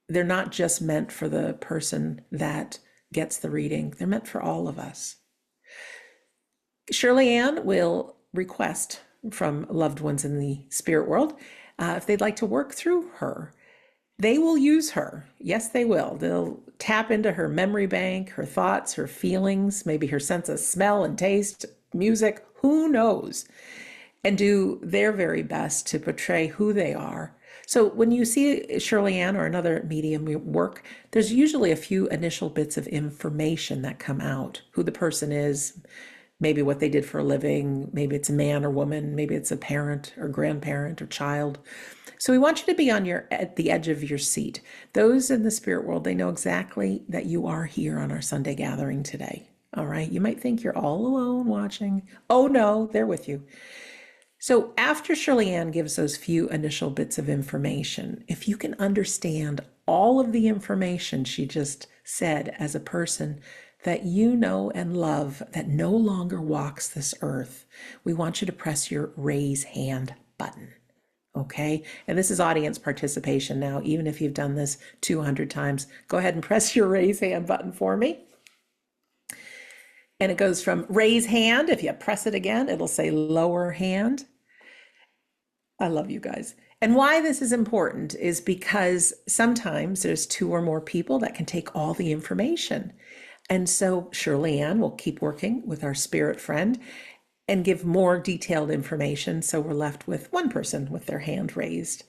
They're not just meant for the person that gets the reading. They're meant for all of us. Shirley Anne will request from loved ones in the spirit world if they'd like to work through her. They will use her. Yes, they will. They'll tap into her memory bank, her thoughts, her feelings, maybe her sense of smell and taste, music, who knows, and do their very best to portray who they are. So when you see Shirley Anne or another medium work, there's usually a few initial bits of information that come out, who the person is, maybe what they did for a living, maybe it's a man or woman, maybe it's a parent or grandparent or child. So we want you to be at the edge of your seat. Those in the spirit world, they know exactly that you are here on our Sunday gathering today. All right. You might think you're all alone watching. Oh no, they're with you. So after Shirley Anne gives those few initial bits of information, if you can understand all of the information she just said as a person that you know and love that no longer walks this earth, we want you to press your raise hand button. Okay, and this is audience participation now. Even if you've done this 200 times, go ahead and press your raise hand button for me. And it goes from raise hand. If you press it again, it'll say lower hand. I love you guys. And why this is important is because sometimes there's two or more people that can take all the information. And so Shirley Anne will keep working with our spirit friend and give more detailed information. So we're left with one person with their hand raised.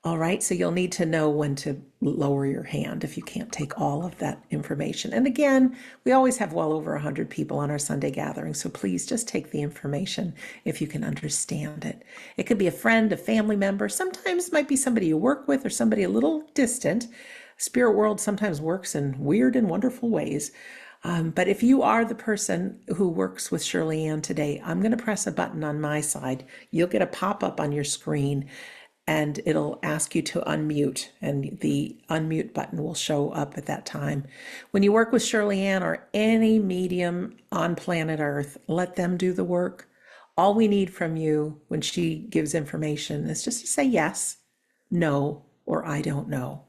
All right, so you'll need to know when to lower your hand if you can't take all of that information. And again, we always have well over 100 people on our Sunday gathering, so please just take the information if you can understand it. It could be a friend, a family member, sometimes it might be somebody you work with or somebody a little distant. Spirit world sometimes works in weird and wonderful ways. But if you are the person who works with Shirley Anne today, I'm going to press a button on my side. You'll get a pop-up on your screen and it'll ask you to unmute, and the unmute button will show up at that time. When you work with Shirley Anne or any medium on planet Earth, let them do the work. All we need from you when she gives information is just to say yes, no, or I don't know.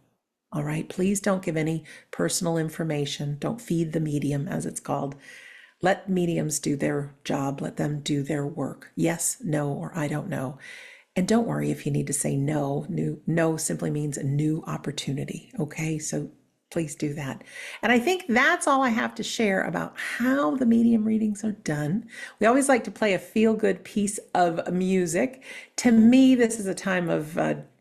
All right, please don't give any personal information. Don't feed the medium, as it's called. Let mediums do their job. Let them do their work. Yes, no, or I don't know. And don't worry if you need to say no. No simply means a new opportunity. Okay, so please do that. And I think that's all I have to share about how the medium readings are done. We always like to play a feel-good piece of music. To me, this is a time of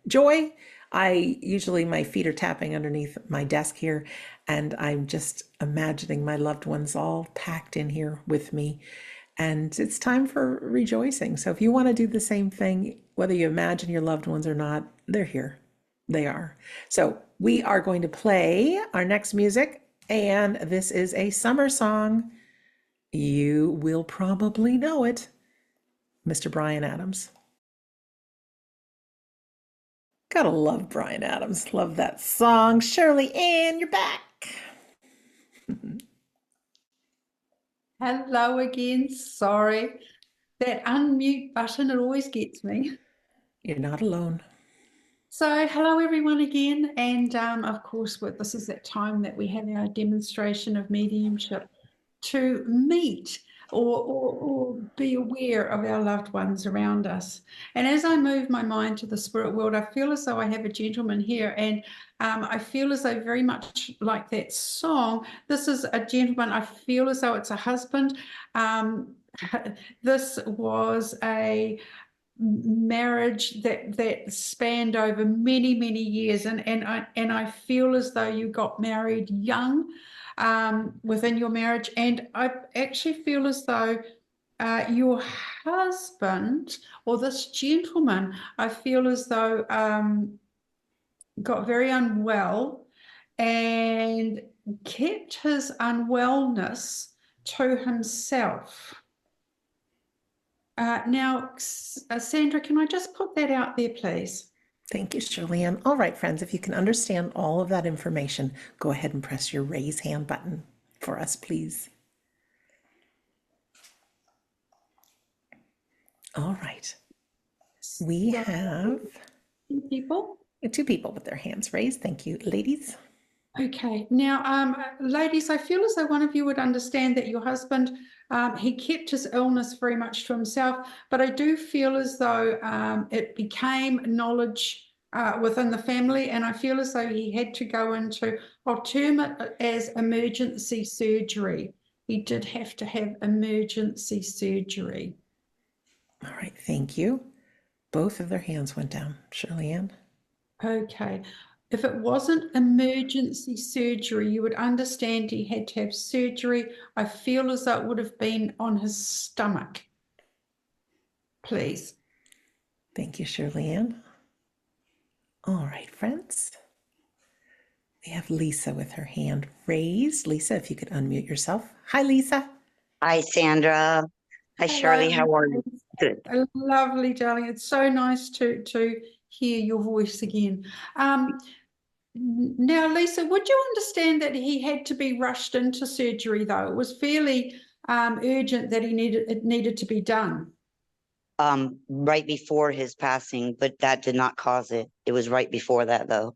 joy. My feet are tapping underneath my desk here, and I'm just imagining my loved ones all packed in here with me. And it's time for rejoicing. So if you want to do the same thing, whether you imagine your loved ones or not, they're here. They are. So we are going to play our next music, and this is a summer song. You will probably know it. Mr. Bryan Adams. Gotta love Bryan Adams. Love that song. Shirley Anne, you're back. Hello again. Sorry. That unmute button, it always gets me. You're not alone. So, hello everyone again, and of course, this is that time that we have our demonstration of mediumship to meet or be aware of our loved ones around us. And as I move my mind to the spirit world, I feel as though I have a gentleman here, and I feel as though very much like that song. This is a gentleman. I feel as though it's a husband. This was a marriage that spanned over many years, and I feel as though you got married young within your marriage, and I actually feel as though your husband or this gentleman, I feel as though got very unwell and kept his unwellness to himself. Now, Sandra, can I just put that out there, please? Thank you, Shirley Anne. All right, friends, if you can understand all of that information, go ahead and press your raise hand button for us, please. All right. We have People. two people with their hands raised. Thank you, ladies. Okay. Now, ladies, I feel as though one of you would understand that your husband, he kept his illness very much to himself, but I do feel as though it became knowledge within the family, and I feel as though he had to go into, I'll term it as emergency surgery. He did have to have emergency surgery. All right, thank you. Both of their hands went down, Shirley Anne. Okay. If it wasn't emergency surgery, you would understand he had to have surgery. I feel as though it would have been on his stomach. Please. Thank you, Shirley Anne. All right, friends. We have Lisa with her hand raised. Lisa, if you could unmute yourself. Hi, Lisa. Hi, Sandra. Hi, Shirley. How are you? Good. Lovely, darling. It's so nice to hear your voice again. Now, Lisa, would you understand that he had to be rushed into surgery, though? It was fairly urgent that it needed to be done. Right before his passing, but that did not cause it. It was right before that, though.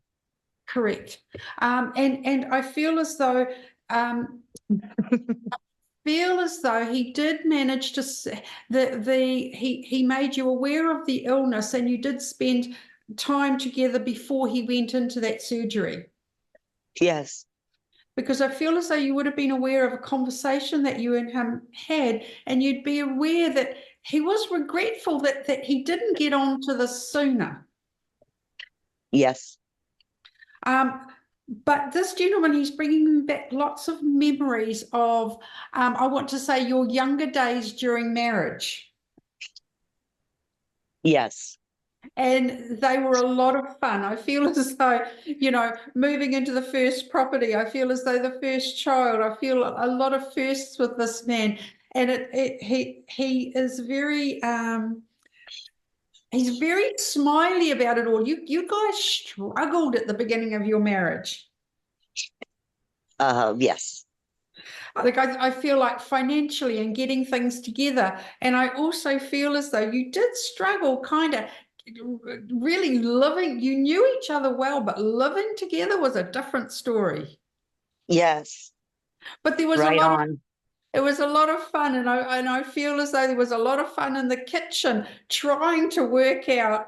Correct. And I feel as though he did manage to he made you aware of the illness, and you did spend time together before he went into that surgery. Yes. Because I feel as though you would have been aware of a conversation that you and him had, and you'd be aware that he was regretful that he didn't get onto this sooner. Yes. But this gentleman, he's bringing back lots of memories of, I want to say, your younger days during marriage. Yes. And they were a lot of fun. I feel as though, moving into the first property, I feel as though the first child, I feel a lot of firsts with this man. And he is very, he's very smiley about it all. You guys struggled at the beginning of your marriage. Yes. Like I feel like financially and getting things together. And I also feel as though you did struggle kind of really living. You knew each other well, but living together was a different story. Yes. But there was right a lot on. It was a lot of fun, and I feel as though there was a lot of fun in the kitchen trying to work out,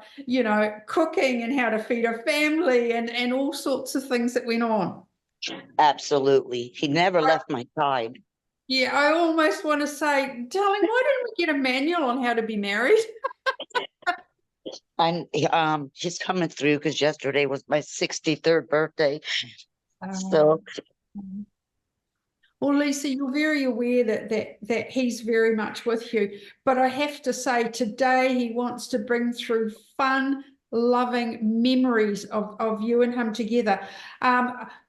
cooking and how to feed a family and all sorts of things that went on. Absolutely. He never left my side. Yeah, I almost want to say, darling, why didn't we get a manual on how to be married? And he's coming through because yesterday was my 63rd birthday. So Well, Lisa, you're very aware that he's very much with you. But I have to say, today he wants to bring through fun, loving memories of you and him together.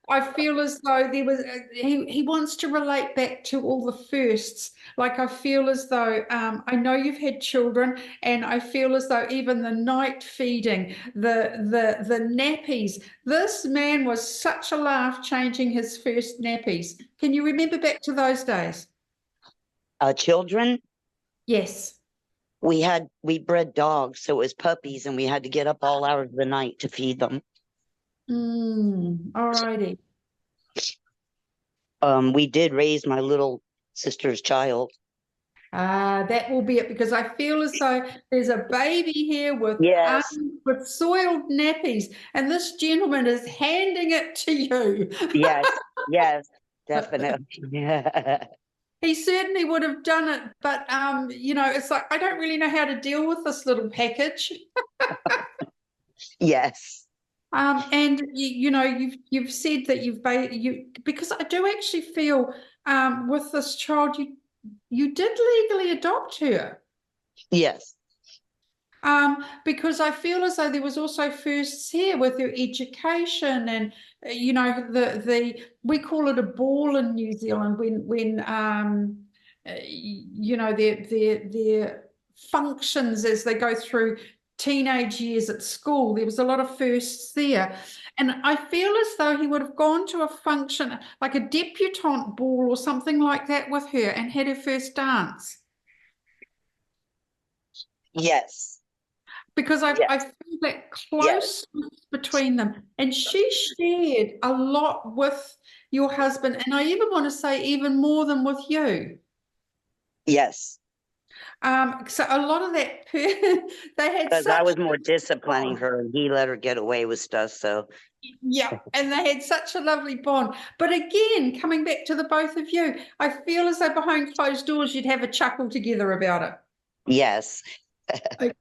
I feel as though there was he wants to relate back to all the firsts. Like I feel as though I know you've had children, and I feel as though even the night feeding, the nappies. This man was such a laugh changing his first nappies. Can you remember back to those days? children? Yes. We bred dogs, so it was puppies, and we had to get up all hours of the night to feed them. All righty. We did raise my little sister's child. That will be it, because I feel as though there's a baby here with Yes, with soiled nappies, and this gentleman is handing it to you. yes, yes, definitely. Yeah. He certainly would have done it, but you know, it's like I don't really know how to deal with this little package. Yes, And you know, you've said that because I do actually feel with this child you did legally adopt her. yes, Because I feel as though there was also firsts here with her education, and you know, we call it a ball in New Zealand when you know, their functions as they go through teenage years at school. There was a lot of firsts there, and I feel as though he would have gone to a function like a debutante ball or something like that with her and had her first dance. yes, Because I yes, feel that yes, closeness between them. And she shared a lot with your husband, and I even want to say even more than with you. yes. So a lot of that, they had Because I such was more disciplining bond. her, and he let her get away with stuff. So Yeah, and they had such a lovely bond. But again, coming back to the both of you, I feel as though behind closed doors you'd have a chuckle together about it. yes, Okay.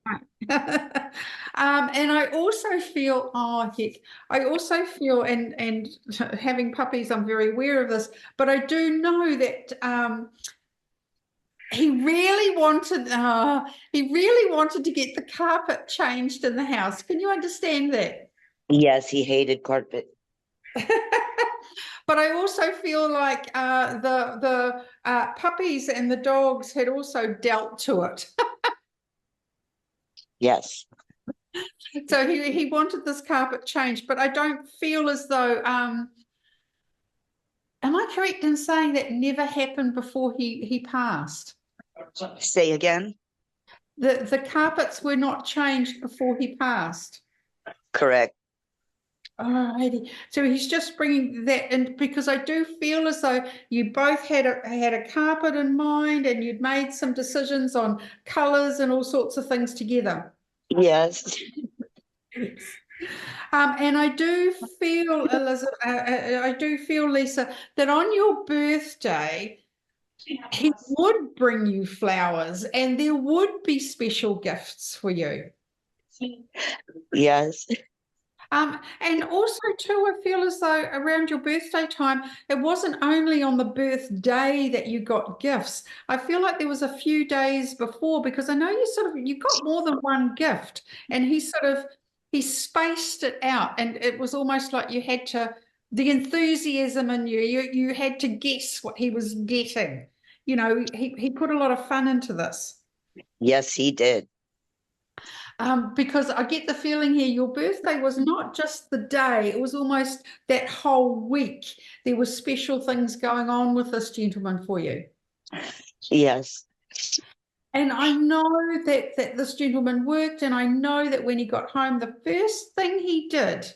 And I also feel, oh heck, I also feel, and having puppies, I'm very aware of this, but I do know that he really wanted to get the carpet changed in the house. Can you understand that? yes, he hated carpet. But I also feel like the puppies and the dogs had also dealt to it. Yes, So he wanted this carpet changed, but I don't feel as though am I correct in saying that never happened before he passed? say again. The carpets were not changed before he passed. Correct. Alrighty. So he's just bringing that in, because I do feel as though you both had a carpet in mind, and you'd made some decisions on colours and all sorts of things together. Yes, And I do feel, Elizabeth, I do feel, Lisa, that on your birthday, he would bring you flowers, and there would be special gifts for you. yes, And also too, I feel as though around your birthday time, it wasn't only on the birthday that you got gifts. I feel like there was a few days before, because I know you got more than one gift, and he spaced it out, and it was almost like you had to, the enthusiasm in you had to guess what he was getting. You know, he put a lot of fun into this. yes, he did. Because I get the feeling here your birthday was not just the day, it was almost that whole week. There were special things going on with this gentleman for you. Yes, And I know that this gentleman worked, and I know that when he got home, the first thing he did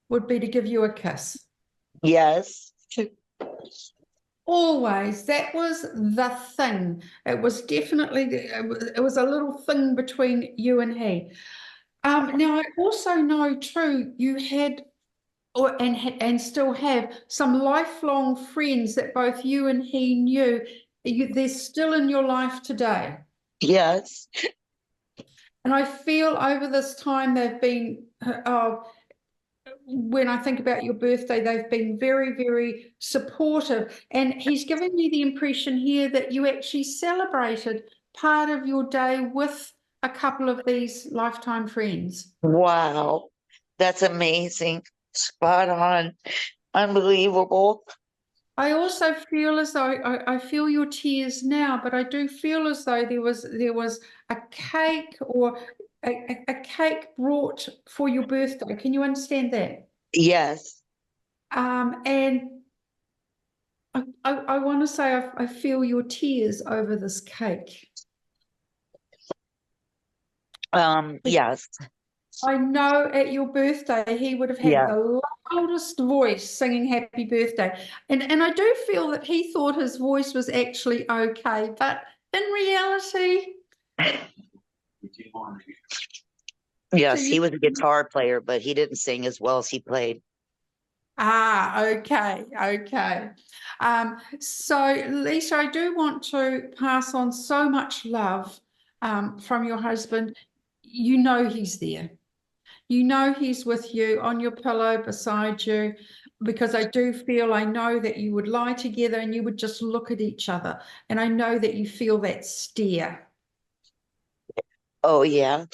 would be to give you a kiss. yes, Always, that was the thing. It was definitely, it was a little thing between you and he. Now, I also know too, you had, and still have, some lifelong friends that both you and he knew. They're still in your life today. yes, And I feel over this time they've been, when I think about your birthday, they've been very, very supportive. And he's given me the impression here that you actually celebrated part of your day with a couple of these lifetime friends. wow, that's amazing. Spot on. Unbelievable. I also feel as though I feel your tears now, but I do feel as though there was a cake, or a cake brought for your birthday. Can you understand that? Yes, And I want to say I feel your tears over this cake. Yes, I know at your birthday he would have had yeah. the loudest voice singing happy birthday. And I do feel that he thought his voice was actually okay, but in reality, so Yes, you he was a guitar player, but he didn't sing as well as he played. okay, okay. So Lisa, I do want to pass on so much love from your husband. You know he's there. You know he's with you on your pillow beside you, because I do feel, I know that you would lie together and you would just look at each other. And I know that you feel that stare. Oh, yeah.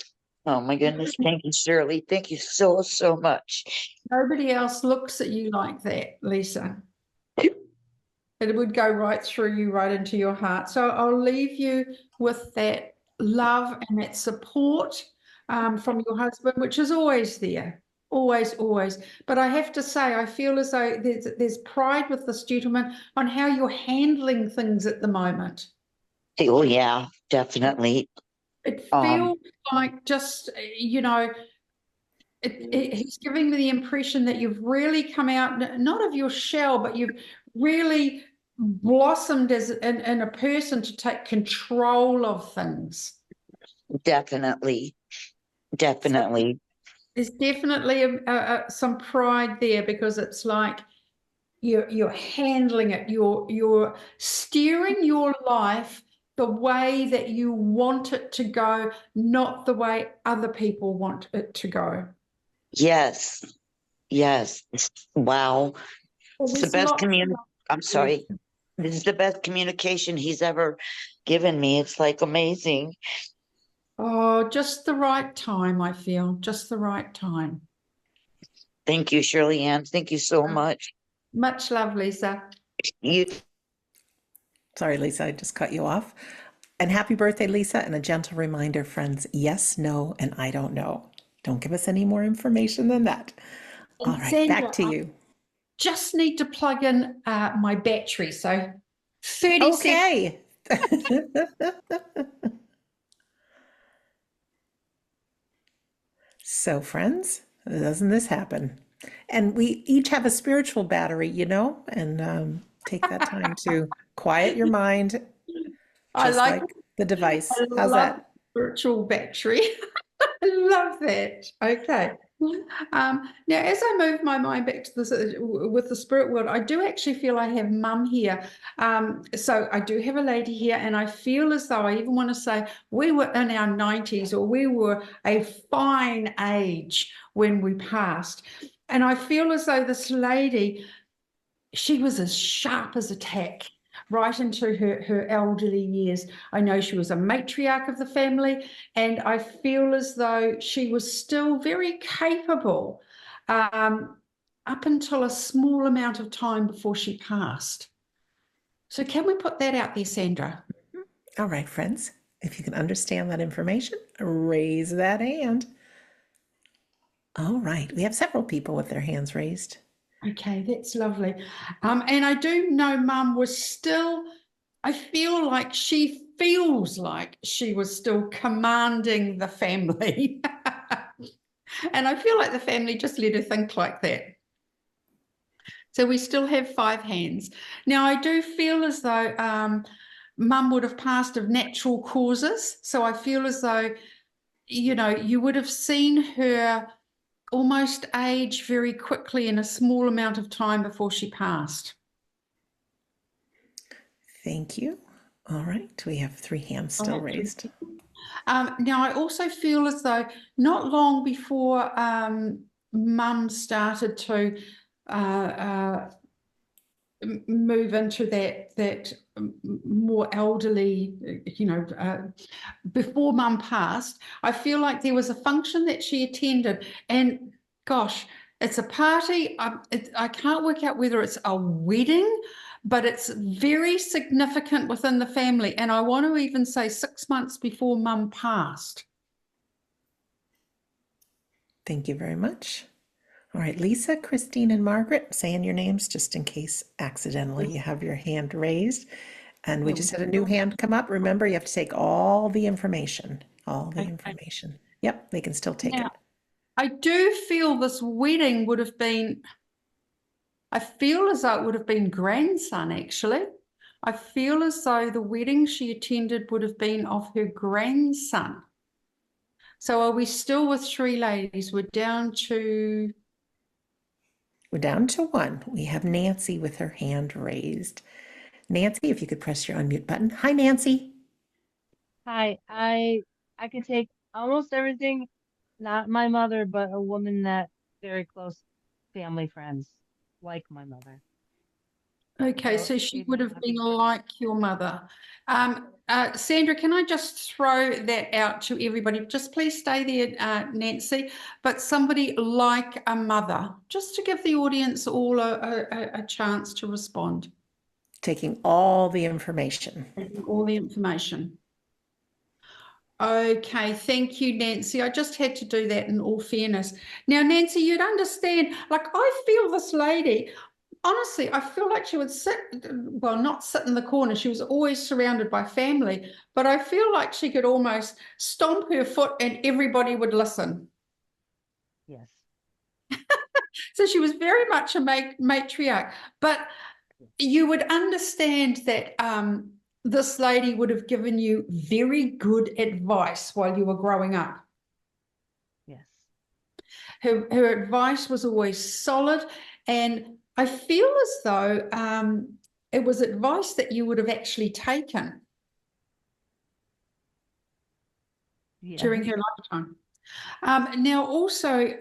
Oh, my goodness. Thank you, Shirley. Thank you so, so much. Nobody else looks at you like that, Lisa. It would go right through you, right into your heart. So I'll leave you with that love and that support from your husband, which is always there, always, always. But I have to say, I feel as though there's pride with this gentleman on how you're handling things at the moment. Oh, yeah, definitely. It Um, feels like just, he's giving me the impression that you've really come out, not of your shell, but you've really blossomed as in a person to take control of things. definitely, So definitely. there's definitely some pride there, because it's like you're handling it, you're steering your life the way that you want it to go, not the way other people want it to go. Yes, yes. Wow. Well, It's the there's best lots I'm of sorry. This is the best communication he's ever given me. It's like amazing. Oh, just the right time, I feel, just the right time. Thank you, Shirley Ann. Thank you so much. Much love, Lisa. You Sorry, Lisa, I just cut you off. And happy birthday, Lisa. And a gentle reminder, friends, yes, no, and I don't know. Don't give us any more information than that. All And right, back Sandra, to I you. just need to plug in my battery. So 30 seconds. Okay. So, friends, doesn't this happen? And we each have a spiritual battery, and take that time to quiet your mind, I just like, like the device. I How's love that? virtual battery. I love that. Okay. Now, as I move my mind back to this with the spirit world, I do actually feel I have mum here. So I do have a lady here, and I feel as though I even want to say we were in our 90s, or we were a fine age when we passed. And I feel as though this lady, she was as sharp as a tack right into her elderly years. I know she was a matriarch of the family, and I feel as though she was still very capable up until a small amount of time before she passed. So can we put that out there, Sandra? All right, friends, if you can understand that information, raise that hand. All right, we have several people with their hands raised. Okay, that's lovely. And I do know Mum was still, I feel like she feels like she was still commanding the family. And I feel like the family just let her think like that. So we still have 5 hands. Now, I do feel as though Mum would have passed of natural causes. So I feel as though, you would have seen her almost age very quickly in a small amount of time before she passed. Thank you. All right, we have 3 hands still raised. Now, I also feel as though not long before Mum started to move into that more elderly, before Mum passed, I feel like there was a function that she attended, and gosh, it's a party. I can't work out whether it's a wedding, but it's very significant within the family. And I want to even say 6 months before Mum passed. Thank you very much. All right, Lisa, Christine, and Margaret, I'm saying your names just in case accidentally you have your hand raised. And we just had a new hand come up. Remember, you have to take all the information, Yep, they can still take Now, it. I do feel this wedding would have been, I feel as though it would have been grandson, actually. I feel as though the wedding she attended would have been of her grandson. So are we still with three ladies? We're down to... We're down to one. We have Nancy with her hand raised. Nancy, if you could press your unmute button. Hi, Nancy. Hi, I can take almost everything, not my mother, but a woman that very close family friends like my mother. Okay, So so she she'd would have have been to- like your mother. Sandra, can I just throw that out to everybody? Just please stay there, Nancy, but somebody like a mother, just to give the audience all a chance to respond. Taking all the information. All the information. Okay, thank you, Nancy. I just had to do that in all fairness. Now, Nancy, you'd understand, like I feel this lady, honestly, I feel like she would sit, well, not sit in the corner. She was always surrounded by family, but I feel like she could almost stomp her foot and everybody would listen. Yes, So she was very much a matriarch, but you would understand that this lady would have given you very good advice while you were growing up. yes, Her advice was always solid, and I feel as though it was advice that you would have actually taken yes. during her lifetime. Now, also,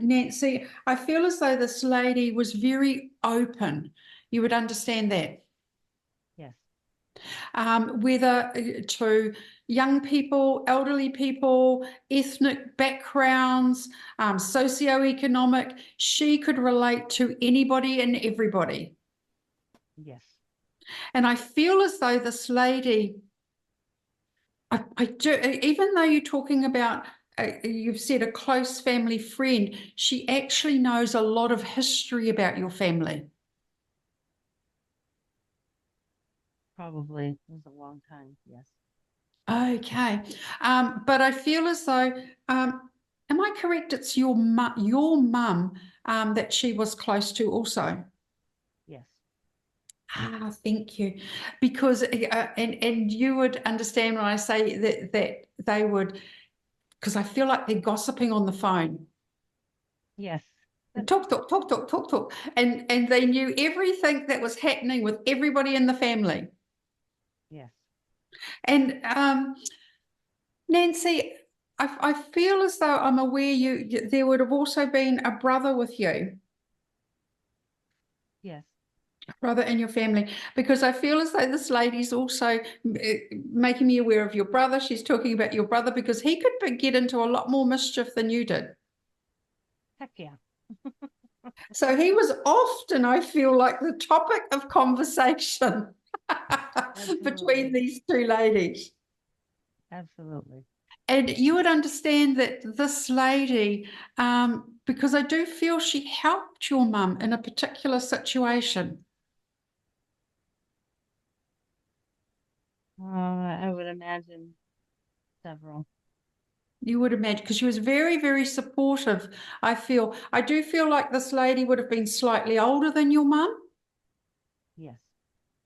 Nancy, I feel as though this lady was very open. You would understand that. Yes, Whether to young people, elderly people, ethnic backgrounds, socioeconomic, she could relate to anybody and everybody. yes, And I feel as though this lady, I do, even though you're talking about, you've said a close family friend, she actually knows a lot of history about your family. probably. It was a long time. Yes, Okay. But I feel as though, am I correct? It's your mum that she was close to also. yes, Ah, thank you. Because and you would understand when I say that they would, because I feel like they're gossiping on the phone. yes, Talk, talk, talk, talk, talk, talk. And they knew everything that was happening with everybody in the family. yes, And Nancy, I feel as though I'm aware there would have also been a brother with you, yes, brother in your family, because I feel as though this lady's also making me aware of your brother. She's talking about your brother because he could get into a lot more mischief than you did. heck yeah. So he was often, I feel like, the topic of conversation between these two ladies. Absolutely. And you would understand that this lady, because I do feel she helped your mum in a particular situation. I would imagine several. You would imagine, because she was very, very supportive. I do feel like this lady would have been slightly older than your mum. Yes,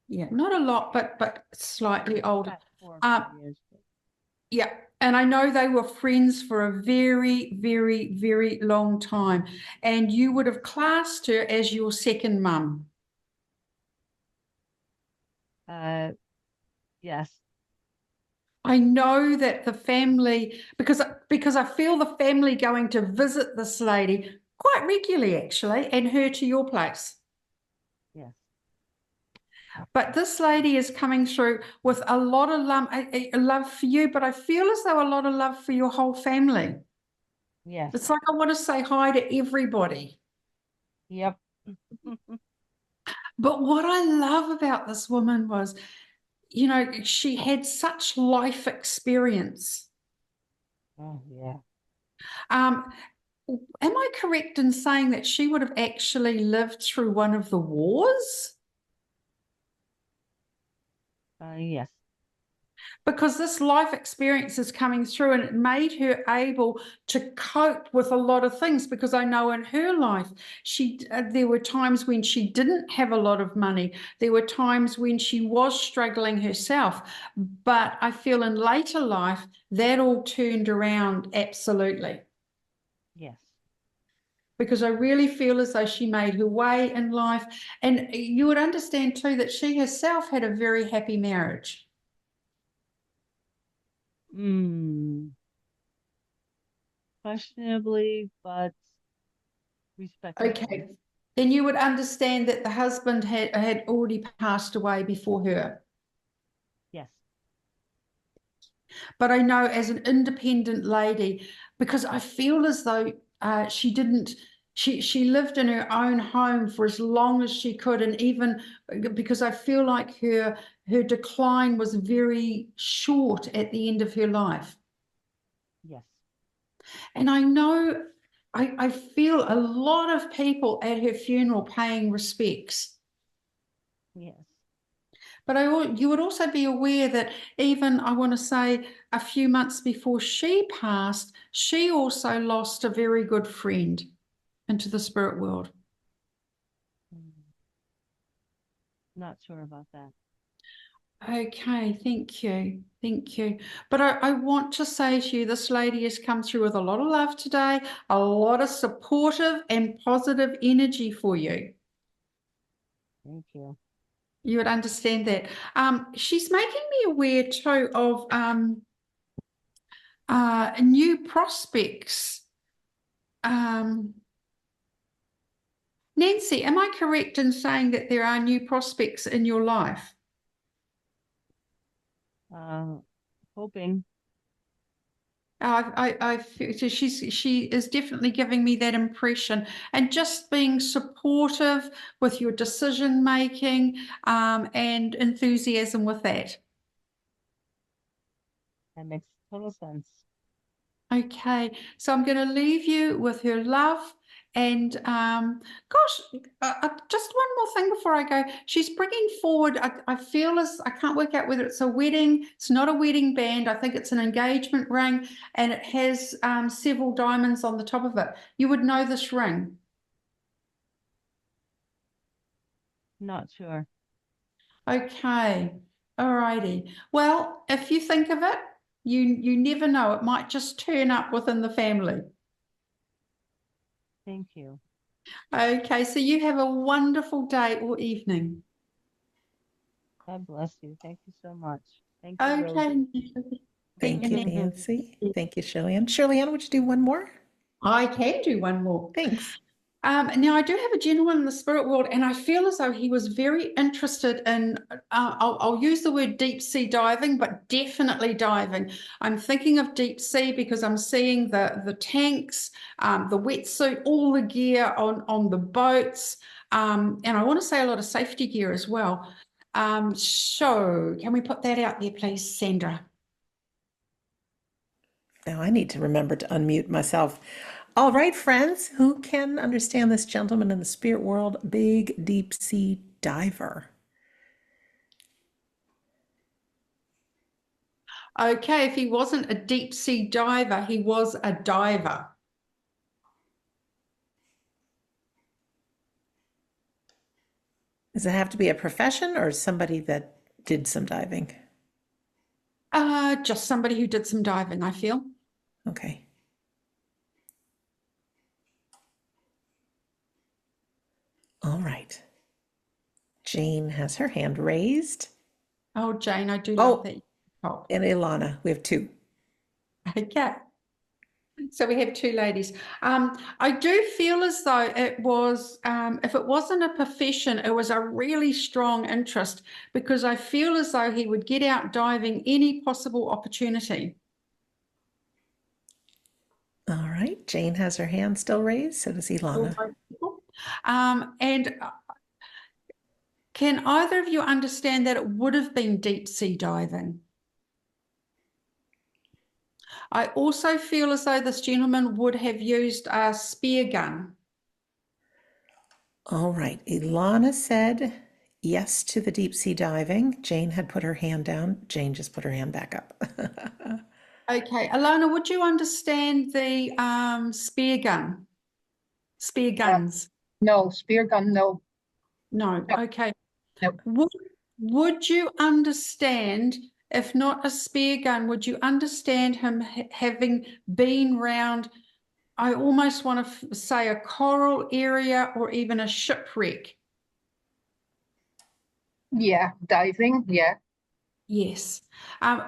Yeah, not a lot, but slightly older. about 4 or 5 years. Yeah, and I know they were friends for a very, very, very long time. And you would have classed her as your second mum. Yes, I know that the family, because I feel the family going to visit this lady quite regularly, actually, and her to your place. yes, But this lady is coming through with a lot of love for you, but I feel as though a lot of love for your whole family. yes, It's like I want to say hi to everybody. yep. But what I love about this woman was, you know, she had such life experience. Oh, yeah. Am I correct in saying that she would have actually lived through one of the wars? Yes, because this life experience is coming through, and it made her able to cope with a lot of things, because I know in her life there were times when she didn't have a lot of money, there were times when she was struggling herself, but I feel in later life that all turned around absolutely, Yes. because I really feel as though she made her way in life. And you would understand too that she herself had a very happy marriage. Questionably, but respectable. Okay. Then you would understand that the husband had already passed away before her. Yes. But I know as an independent lady, because I feel as though she lived in her own home for as long as she could, and even because I feel like her decline was very short at the end of her life. Yes. And I know I feel a lot of people at her funeral paying respects. Yes. But you would also be aware that even, I want to say, a few months before she passed, she also lost a very good friend into the spirit world. Not sure about that. Okay, thank you. Thank you. But I want to say to you, this lady has come through with a lot of love today, a lot of supportive and positive energy for you. Thank you. You would understand that. She's making me aware too of new prospects. Nancy, am I correct in saying that there are new prospects in your life? Hoping. I feel so she is definitely giving me that impression, and just being supportive with your decision making, and enthusiasm with that. That makes total sense. Okay, so I'm going to leave you with her love. And gosh, just one more thing before I go. She's bringing forward, I feel as, I can't work out whether it's a wedding. It's not a wedding band. I think it's an engagement ring, and it has several diamonds on the top of it. You would know this ring. Not sure. Okay, all righty. Well, if you think of it, you never know. It might just turn up within the family. Thank you. Okay, so you have a wonderful day or evening. God bless you. Thank you so much. Thank you, Okay. Rosie. Thank you, Nancy. Nancy. Thank you, Shirley Anne. Shirley Anne, would you do one more? I can do one more. Thanks. Now, I do have a gentleman in the spirit world, and I feel as though he was very interested in, I'll use the word deep sea diving, but definitely diving. I'm thinking of deep sea because I'm seeing the tanks, the wetsuit, all the gear on the boats, and I want to say a lot of safety gear as well. So can we put that out there, please, Sandra? Now I need to remember to unmute myself. All right, friends, who can understand this gentleman in the spirit world? Big deep sea diver. Okay, if he wasn't a deep sea diver, he was a diver. Does it have to be a profession or somebody that did some diving? Just somebody who did some diving, I feel. Okay. All right. Jane has her hand raised. Oh, Jane, I do Oh. love that. Oh, And Ilana, we have two. okay. So we have two ladies. I do feel as though it was, if it wasn't a profession, it was a really strong interest, because I feel as though he would get out diving any possible opportunity. All right. Jane has her hand still raised. So does Ilana. And can either of you understand that it would have been deep sea diving? I also feel as though this gentleman would have used a spear gun. All right. Ilana said yes to the deep sea diving. Jane had put her hand down. Jane just put her hand back up. Okay, Alana, would you understand the spear gun? Spear guns? No, spear gun, no. No, No. okay. No. Would you understand, if not a spear gun, would you understand him having been round, I almost want to say a coral area or even a shipwreck? Yeah, diving, yeah. Yes.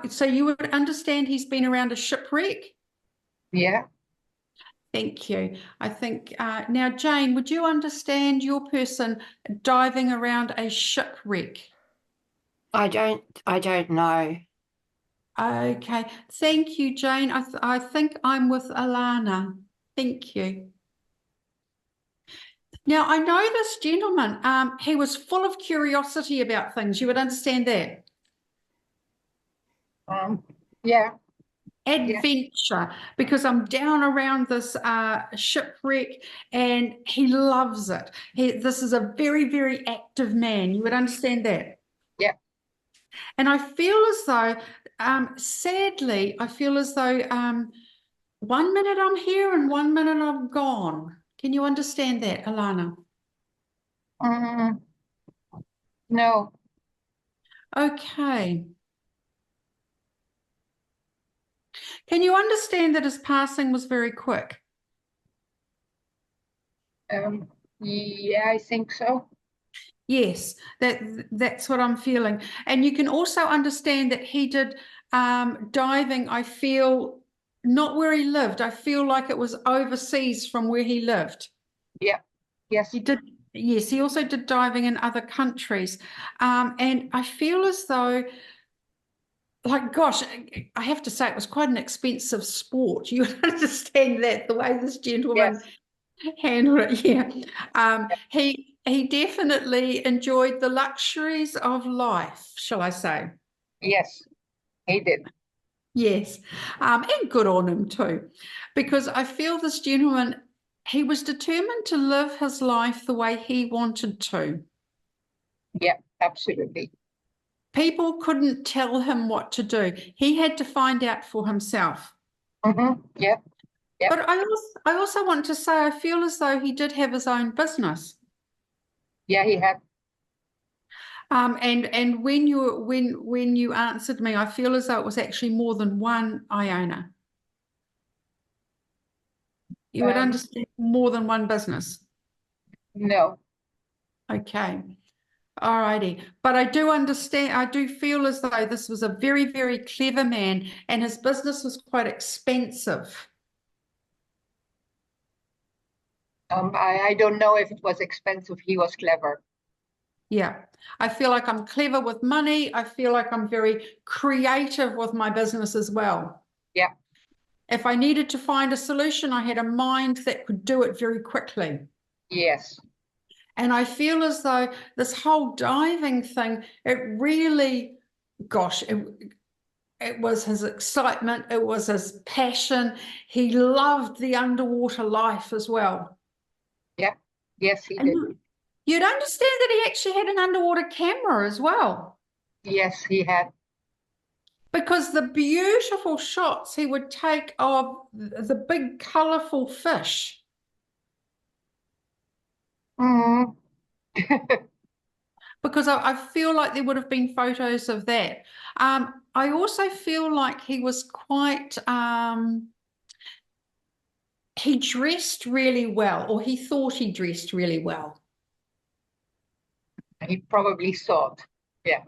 So you would understand he's been around a shipwreck? Yeah. Thank you. I think now, Jane, would you understand your person diving around a shipwreck? I don't know. Okay. Thank you, Jane. I think I'm with Alana. Thank you. Now, I know this gentleman, he was full of curiosity about things. You would understand that. Yeah. Adventure, because I'm down around this shipwreck and he loves it. This is a very, very active man. You would understand that. Yeah. And I feel as though, sadly, I feel as though 1 minute I'm here and 1 minute I'm gone. Can you understand that, Alana? No. Okay. Can you understand that his passing was very quick? Yeah, I think so. Yes, that's what I'm feeling. And you can also understand that he did diving, I feel, not where he lived. I feel like it was overseas from where he lived. Yeah. Yes. He did, yes, he also did diving in other countries. And I feel as though, like, gosh, I have to say it was quite an expensive sport. You understand that, the way this gentleman handled it, yeah. He definitely enjoyed the luxuries of life, shall I say? Yes, he did. Yes, and good on him too, because I feel this gentleman, he was determined to live his life the way he wanted to. Yeah, absolutely. People couldn't tell him what to do. He had to find out for himself. Yeah. Yep. But I also want to say I feel as though he did have his own business. Yeah, he had. And when you answered me, I feel as though it was actually more than one Iona. You would understand more than one business. No. Okay. All righty. But I do understand, I do feel as though this was a very, very clever man and his business was quite expensive. I don't know if it was expensive. He was clever. Yeah. I feel like I'm clever with money. I feel like I'm very creative with my business as well. Yeah. If I needed to find a solution, I had a mind that could do it very quickly. Yes. And I feel as though this whole diving thing, it really, gosh, it was his excitement. It was his passion. He loved the underwater life as well. Yeah. Yes, he did. You'd understand that he actually had an underwater camera as well. Yes, he had. Because the beautiful shots he would take of the big colourful fish. Because I feel like there would have been photos of that. I also feel like he was quite, he dressed really well, or he thought he dressed really well. He probably thought, yeah.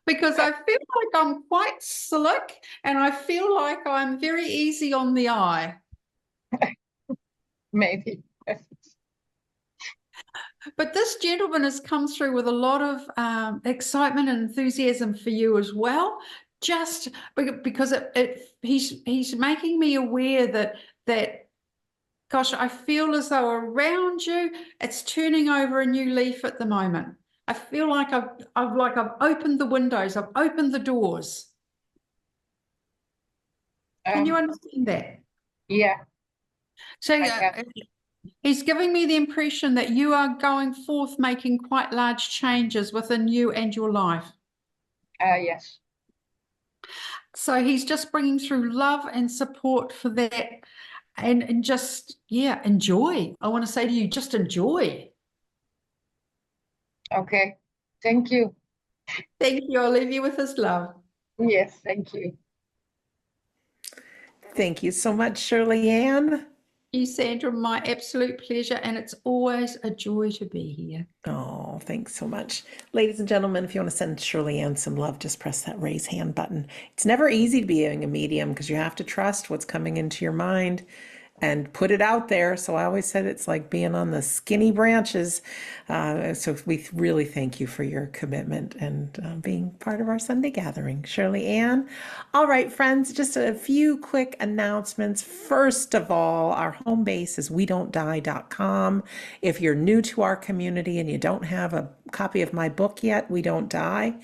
Because I feel like I'm quite slick and I feel like I'm very easy on the eye. Maybe. But this gentleman has come through with a lot of excitement and enthusiasm for you as well, just because he's making me aware that gosh, I feel as though around you it's turning over a new leaf at the moment. I feel like I've opened the windows, I've opened the doors. Can you understand that? Yeah. So He's giving me the impression that you are going forth making quite large changes within you and your life. Yes. So he's just bringing through love and support for that. And just, yeah, enjoy. I want to say to you, just enjoy. Okay. Thank you. Thank you. I'll leave you with his love. Yes, thank you. Thank you so much, Shirley Anne. You, Sandra, my absolute pleasure. And it's always a joy to be here. Oh, thanks so much. Ladies and gentlemen, if you want to send Shirley Ann some love, just press that raise hand button. It's never easy to being a medium because you have to trust what's coming into your mind and put it out there. So I always said it's like being on the skinny branches. So we really thank you for your commitment and being part of our Sunday gathering. Shirley Ann. All right, friends, just a few quick announcements. First of all, our home base is wedon'tdie.com. If you're new to our community and you don't have a copy of my book yet, We Don't Die,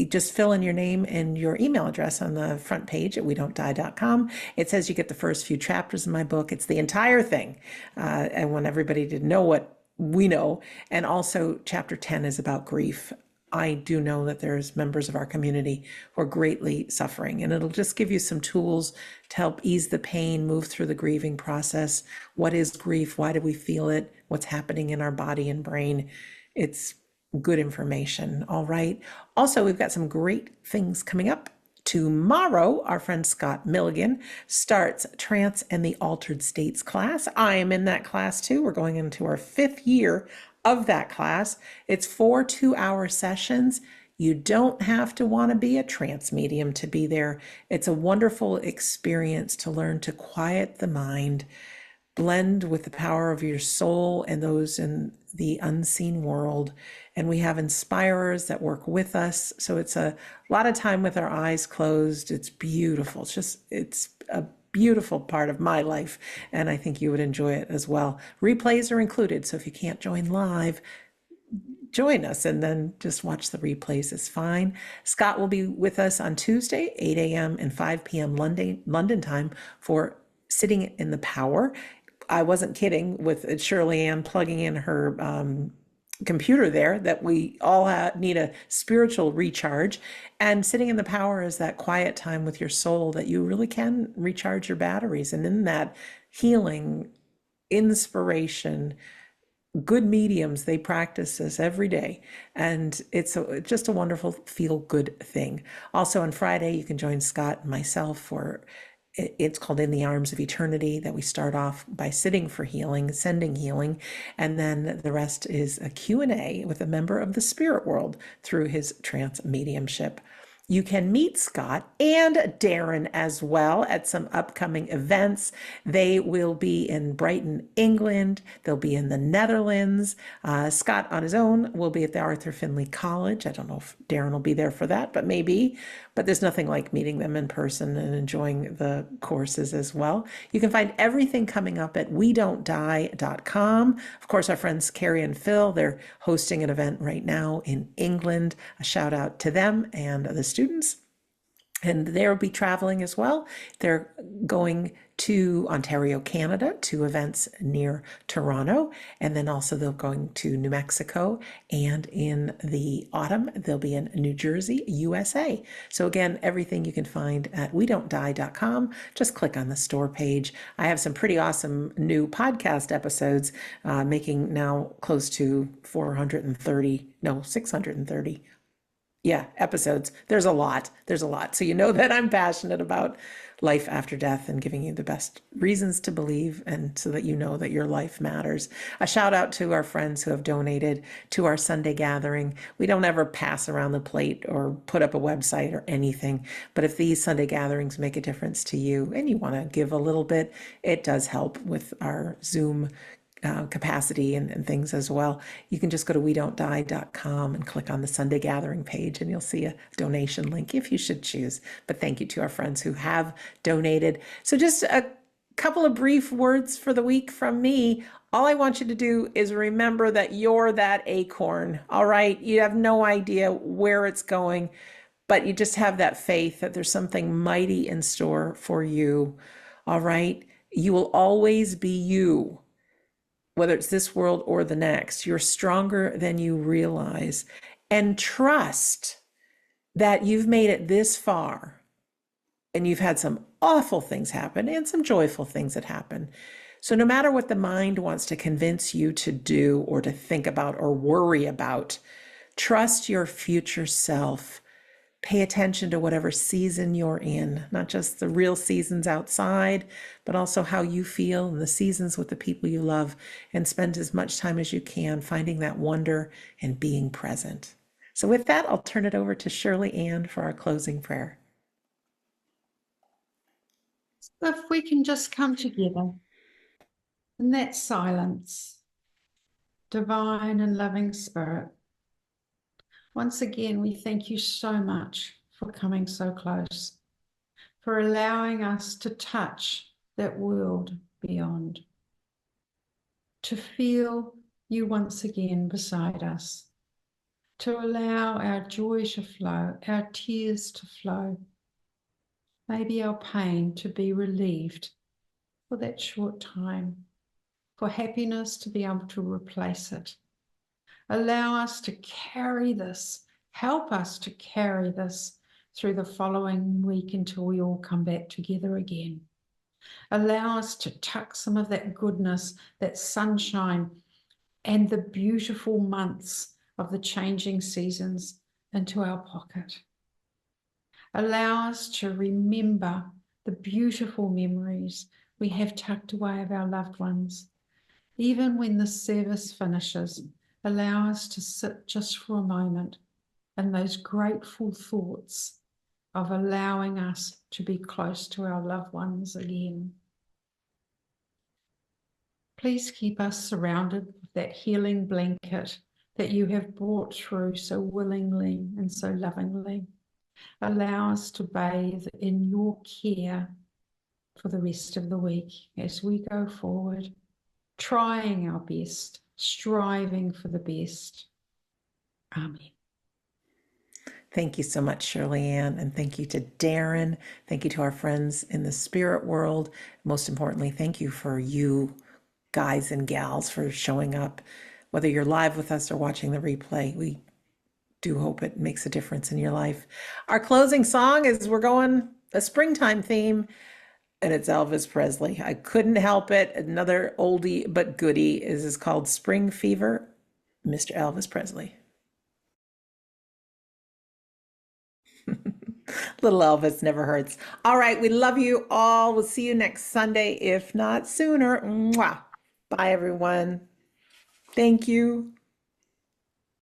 just fill in your name and your email address on the front page at wedon'tdie.com. It says you get the first few chapters of my book. It's the entire thing. I want everybody to know what we know. And also chapter 10 is about grief. I do know that there's members of our community who are greatly suffering, and it'll just give you some tools to help ease the pain, move through the grieving process. What is grief? Why do we feel it? What's happening in our body and brain? It's good information. All right. Also, we've got some great things coming up. Tomorrow, our friend Scott Milligan starts Trance and the Altered States class. I am in that class too. We're going into our 5th year of that class. It's 4 2-hour sessions. You don't have to want to be a trance medium to be there. It's a wonderful experience to learn to quiet the mind, blend with the power of your soul and those in the unseen world. And we have inspirers that work with us. So it's a lot of time with our eyes closed. It's beautiful. It's a beautiful part of my life. And I think you would enjoy it as well. Replays are included. So if you can't join live, join us and then just watch the replays is fine. Scott will be with us on Tuesday, 8 a.m. and 5 p.m. London time for Sitting in the Power. I wasn't kidding with Shirley Ann plugging in her computer there, that we all need a spiritual recharge. And sitting in the power is that quiet time with your soul that you really can recharge your batteries. And in that healing, inspiration, good mediums, they practice this every day. And it's just a wonderful feel-good thing. Also on Friday, you can join Scott and myself for it's called In the Arms of Eternity, that we start off by sitting for healing, sending healing, and then the rest is a Q&A with a member of the spirit world through his trance mediumship. You can meet Scott and Darren as well at some upcoming events. They will be in Brighton, England. They'll be in the Netherlands. Scott on his own will be at the Arthur Findlay College. I don't know if Darren will be there for that, but maybe. But there's nothing like meeting them in person and enjoying the courses as well. You can find everything coming up at wedon'tdie.com. Of course, our friends Carrie and Phil, they're hosting an event right now in England. A shout out to them and the students. And they'll be traveling as well. They're going to Ontario, Canada, to events near Toronto. And then also they're going to New Mexico. And in the autumn, they'll be in New Jersey, USA. So again, everything you can find at wedon'tdie.com. Just click on the store page. I have some pretty awesome new podcast episodes, making now close to 630. Yeah, episodes. There's a lot. So you know that I'm passionate about life after death and giving you the best reasons to believe, and so that you know that your life matters. A shout out to our friends who have donated to our Sunday gathering. We don't ever pass around the plate or put up a website or anything, but if these Sunday gatherings make a difference to you and you want to give a little bit, it does help with our Zoom capacity and things as well. You can just go to wedon'tdie.com and click on the Sunday gathering page, and you'll see a donation link if you should choose. But thank you to our friends who have donated. So just a couple of brief words for the week from me. All I want you to do is remember that you're that acorn. All right. You have no idea where it's going, but you just have that faith that there's something mighty in store for you. All right. You will always be you. whether it's this world or the next. You're stronger than you realize. And trust that you've made it this far, and you've had some awful things happen and some joyful things that happen. So no matter what the mind wants to convince you to do or to think about or worry about, trust your future self. Pay attention to whatever season you're in, not just the real seasons outside, but also how you feel and the seasons with the people you love, and spend as much time as you can finding that wonder and being present. So with that, I'll turn it over to Shirley Anne for our closing prayer. So if we can just come together in that silence, divine and loving spirit. Once again, we thank you so much for coming so close, for allowing us to touch that world beyond, to feel you once again beside us, to allow our joy to flow, our tears to flow, maybe our pain to be relieved for that short time, for happiness to be able to replace it. Allow us to carry this, help us to carry this through the following week until we all come back together again. Allow us to tuck some of that goodness, that sunshine, and the beautiful months of the changing seasons into our pocket. Allow us to remember the beautiful memories we have tucked away of our loved ones. Even when the service finishes, allow us to sit just for a moment in those grateful thoughts of allowing us to be close to our loved ones again. Please keep us surrounded with that healing blanket that you have brought through so willingly and so lovingly. Allow us to bathe in your care for the rest of the week as we go forward, trying our best, striving for the best. Amen. Thank you so much, Shirley Anne, and thank you to Darren. Thank you to our friends in the spirit world. Most importantly, thank you for you guys and gals for showing up, whether you're live with us or watching the replay. We do hope it makes a difference in your life. Our closing song is, we're going a springtime theme, and it's Elvis Presley. I couldn't help it. Another oldie but goodie is called Spring Fever, Mr. Elvis Presley. Little Elvis never hurts. All right, we love you all. We'll see you next Sunday, if not sooner. Mwah. Bye, everyone. Thank you.